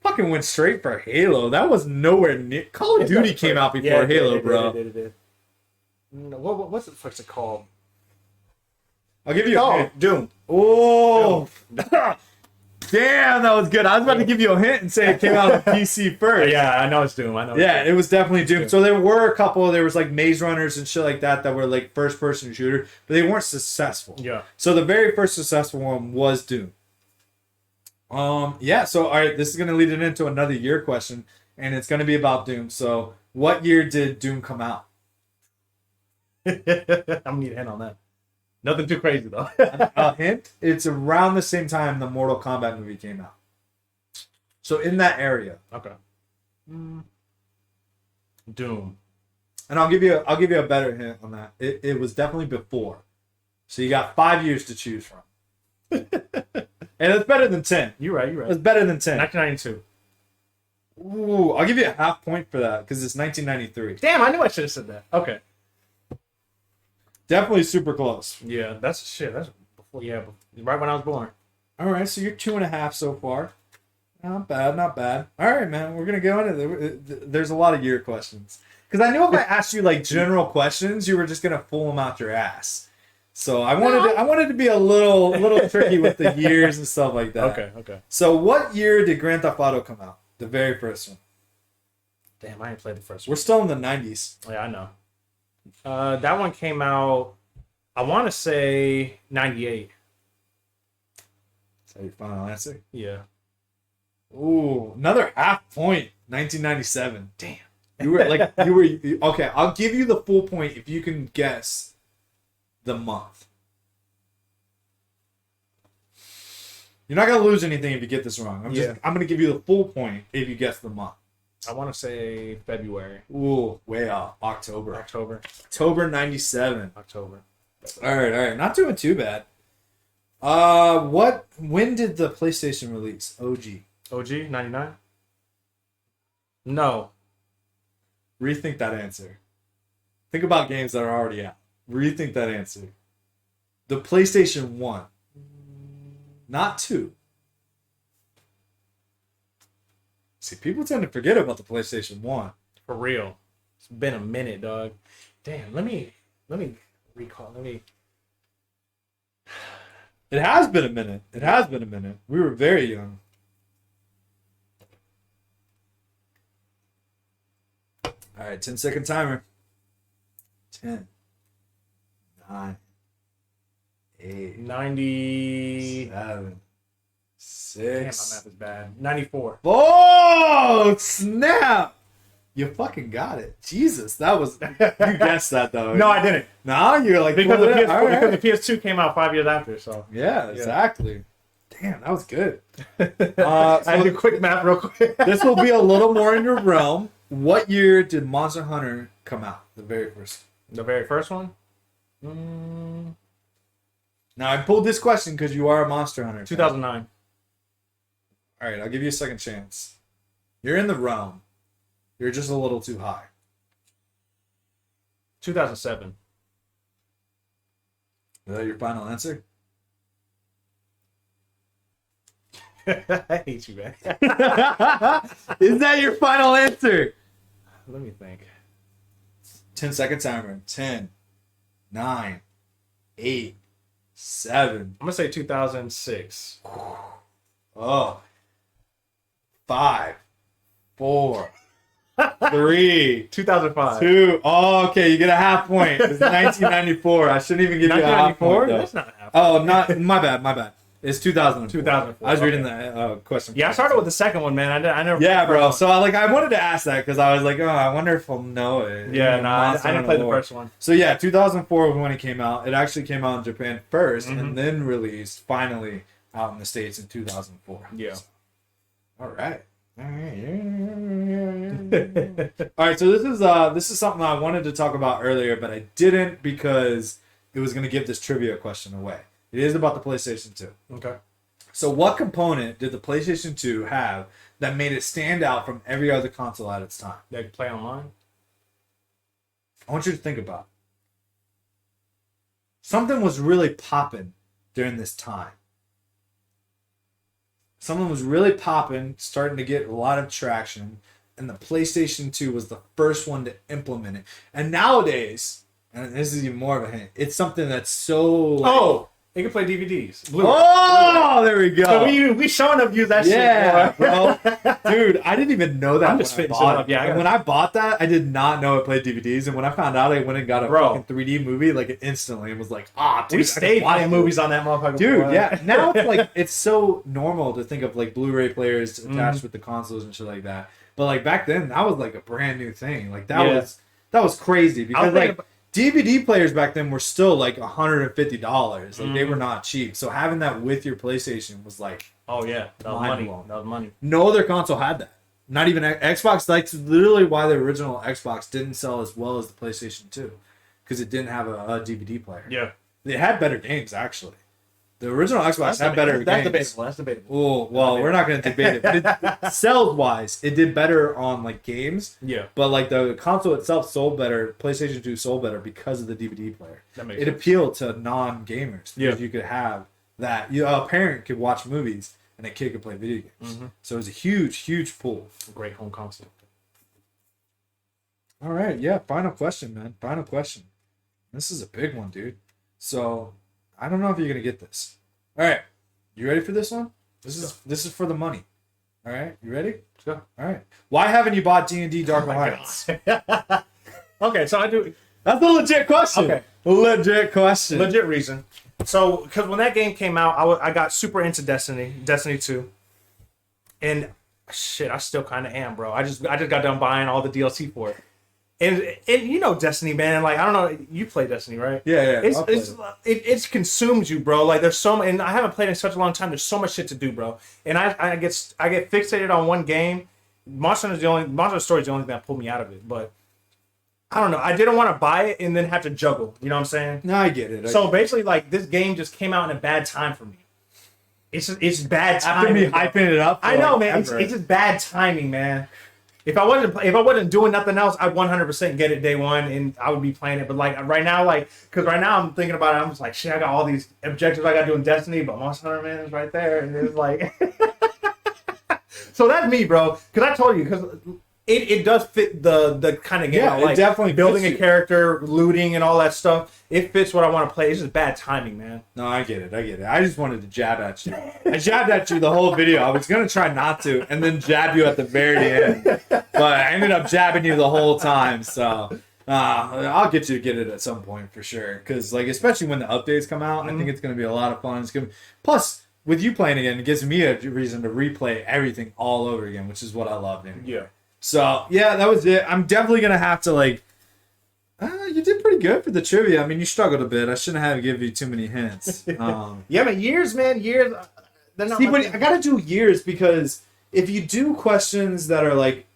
Fucking went straight for Halo. That was nowhere near. Call of Duty came out before Halo, bro. It did. No, what's it called? I'll give you a hint. Doom. Oh. Damn, that was good. I was about to give you a hint and say it came out on PC first. Yeah, I know it's Doom. It was definitely Doom. So there were a couple. There was like Maze Runners and shit like that were like first-person shooter, but they weren't successful. Yeah. So the very first successful one was Doom. Yeah. So all right, this is gonna lead it into another year question, and it's gonna be about Doom. So what year did Doom come out? I'm gonna need a hint on that. Nothing too crazy though. A hint? It's around the same time the Mortal Kombat movie came out. So in that area. Okay. Doom. And I'll give you a better hint on that. It was definitely before. So you got 5 years to choose from. And it's better than 10. You're right. It's better than 10. 1992. Ooh, I'll give you a half point for that because it's 1993. Damn, I knew I should have said that. Okay. Definitely super close. Yeah, that's shit. That's before. Yeah, right when I was born. All right, so you're 2.5 so far. Not bad. All right, man. We're gonna go into there's a lot of year questions because I knew if I asked you like general questions, you were just gonna pull them out your ass. So I wanted to be a little tricky with the years and stuff like that. Okay. So what year did Grand Theft Auto come out? The very first one. Damn, I ain't played the first one. We're still in the 90s. Yeah, I know. That one came out, I want to say 98. Is that your final answer? Yeah. Ooh, another half point. 1997. Damn. You were okay. I'll give you the full point if you can guess the month. You're not gonna lose anything if you get this wrong. I'm gonna give you the full point if you guess the month. I want to say February. Ooh, way off. October 97. October. All right. Not doing too bad. When did the PlayStation release? OG 99? No. Rethink that answer. Think about games that are already out. Rethink that answer. The PlayStation 1. Not 2. See, people tend to forget about the PlayStation 1. For real. It's been a minute, dog. Damn, let me recall. It has been a minute. We were very young. All right, 10-second timer. 10, 9, 8, 90. 7, 6. Damn, my math is bad. 94. Oh, snap! You fucking got it. Jesus, that was... You guessed that, though. No, I didn't. No, you're like... Because the PS2 came out 5 years after, so... Yeah, exactly. Damn, that was good. I do quick math real quick. This will be a little more in your realm. What year did Monster Hunter come out? The very first. The very first one? Now, I pulled this question because you are a Monster Hunter. 2009. All right, I'll give you a second chance. You're in the realm. You're just a little too high. 2007. Is that your final answer? I hate you, man. Is that your final answer? Let me think. 10-second timer. 10, 9, 8, 7. I'm gonna say 2006. Oh. 5, 4, 3, 2005. 2. Oh, okay, you get a half point. It's 1994. I shouldn't even give you a half point, though. That's not a half point. Oh, not my bad. It's 2004. 2004. I was reading the question. Yeah, I started with the second one, man. I never. Yeah, bro. So I wanted to ask that because I was like, oh, I wonder if I'll know it. Yeah, no, I didn't play the first one. So yeah, 2004 was when it came out. It actually came out in Japan first, and then released finally out in the States in 2004. Yeah. So, all right. All right. So this is something I wanted to talk about earlier, but I didn't because it was going to give this trivia question away. It is about the PlayStation 2. Okay. So what component did the PlayStation 2 have that made it stand out from every other console at its time? They could play online? I want you to think about it. Something was really popping during this time. Something was really popping, starting to get a lot of traction, and the PlayStation 2 was the first one to implement it. And nowadays, and this is even more of a hint, it's something that's so... They can play DVDs. Blu-ray. There we go. So we showing up use that shit, bro. Dude, I didn't even know that. I'm just fitting shit up. Yeah, when I bought that, I did not know it played DVDs. And when I found out, I went and got a fucking 3D movie like instantly and was like, dude, we stayed playing movies on that motherfucker. Dude, yeah. Now it's like it's so normal to think of like Blu-ray players attached with the consoles and shit like that. But like back then, that was like a brand new thing. Like that was crazy because like. DVD players back then were still like $150. Like they were not cheap. So having that with your PlayStation was like, oh yeah, that was money. No other console had that. Not even Xbox. That's literally why the original Xbox didn't sell as well as the PlayStation 2, because it didn't have a DVD player. Yeah, they had better games actually. The original Xbox had better games. That's debatable. Oh, well, we're not going to debate it. But sales-wise, it did better on, like, games. Yeah. But, like, the console itself sold better. PlayStation 2 sold better because of the DVD player. That makes sense. Appealed to non-gamers. Because you could have that. A parent could watch movies, and a kid could play video games. So it was a huge, huge pull. Great home console. All right. Yeah, final question, man. Final question. This is a big one, dude. So... I don't know if you're gonna get this. All right, you ready for this one? This is for the money. All right, you ready? Let's go. All right. Why haven't you bought D&D Dark Alliance? Okay, so I do. That's a legit question. Okay, legit question. Legit reason. So, because when that game came out, I got super into Destiny 2, and shit, I still kind of am, bro. I just got done buying all the DLC for it. And you know Destiny, man. Like I don't know, you play Destiny, right? Yeah. It's consumes you, bro. Like there's so, and I haven't played in such a long time. There's so much shit to do, bro. And I get fixated on one game. Monster Story is the only thing that pulled me out of it. But I don't know. I didn't want to buy it and then have to juggle. You know what I'm saying? No, I get it. So basically, like this game just came out in a bad time for me. It's bad timing. After me hyping it up. I know, man. It's just bad timing, man. If I wasn't doing nothing else, I'd 100% get it day one, and I would be playing it. But like right now, because right now I'm thinking about it, I'm just like, shit, I got all these objectives I got to do in Destiny, but Monster Hunter, man, is right there, and it's like, so that's me, bro. Because I told you, because it does fit the kind of game. Yeah, like, it definitely building fits a character, looting, and all that stuff. It fits what I want to play. It's just bad timing, man. No, I get it. I just wanted to jab at you. I jabbed at you the whole video. I was gonna try not to, and then jab you at the very end. But I ended up jabbing you the whole time. So I'll get you to get it at some point for sure. Because like, especially when the updates come out, I think it's gonna be a lot of fun. It's gonna plus with you playing again, it gives me a reason to replay everything all over again, which is what I love. Anyway. Yeah. So yeah, that was it. I'm definitely gonna have to like. You did pretty good for the trivia. I mean, you struggled a bit. I shouldn't have given you too many hints. Yeah, but years, man, years. They're not. See, but I gotta do years because if you do questions that are like,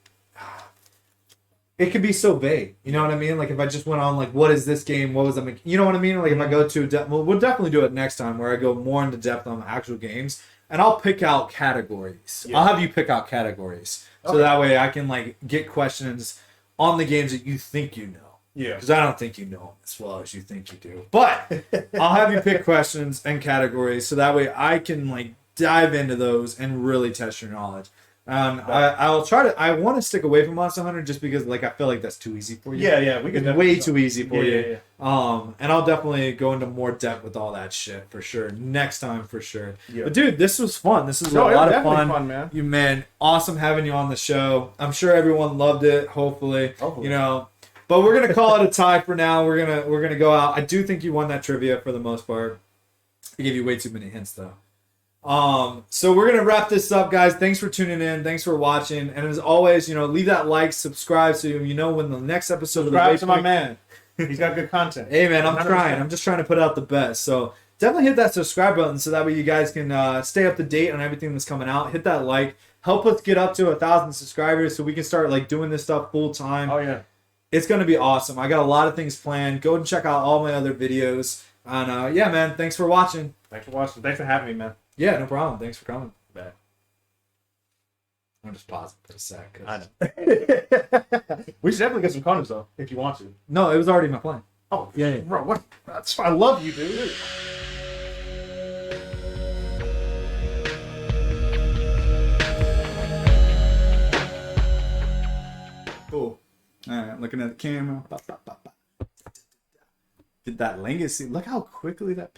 it could be so vague. You know what I mean? Like if I just went on like, what is this game? What was it? You know what I mean? Like if I go to, we'll definitely do it next time where I go more into depth on actual games, and I'll pick out categories. Yeah. I'll have you pick out categories so that way I can like get questions on the games that you think you know. Yeah. Because I don't think you know them as well as you think you do. But I'll have you pick questions and categories so that way I can like dive into those and really test your knowledge. I'll try to. I want to stick away from Monster Hunter just because, like, I feel like that's too easy for you. Yeah, we can. Way too easy for you. Yeah. And I'll definitely go into more depth with all that shit for sure next time for sure. Yeah. But dude, this was fun. This was a lot of fun, man. You man, awesome having you on the show. I'm sure everyone loved it. Hopefully. You know. But we're gonna call it a tie for now. We're gonna go out. I do think you won that trivia for the most part. I gave you way too many hints though. So we're gonna wrap this up, guys. Thanks for tuning in. Thanks for watching. And as always, leave that like, subscribe, so you know when the next episode of the Waypoint to my man. He's got good content. Hey man, I'm trying. I'm just trying to put out the best. So definitely hit that subscribe button so that way you guys can stay up to date on everything that's coming out. Hit that like. Help us get up to 1,000 subscribers so we can start like doing this stuff full time. Oh yeah. It's gonna be awesome. I got a lot of things planned. Go and check out all my other videos. And yeah, man, thanks for watching. Thanks for watching. Thanks for having me, man. Yeah, no problem. Thanks for coming. Bet. I'm just pausing for a sec. I know. We should definitely get some condoms though, if you want to. No, it was already my plan. Oh yeah. Bro, what? That's I love you, dude. Cool. All right, looking at the camera. Did that legacy? Look how quickly that.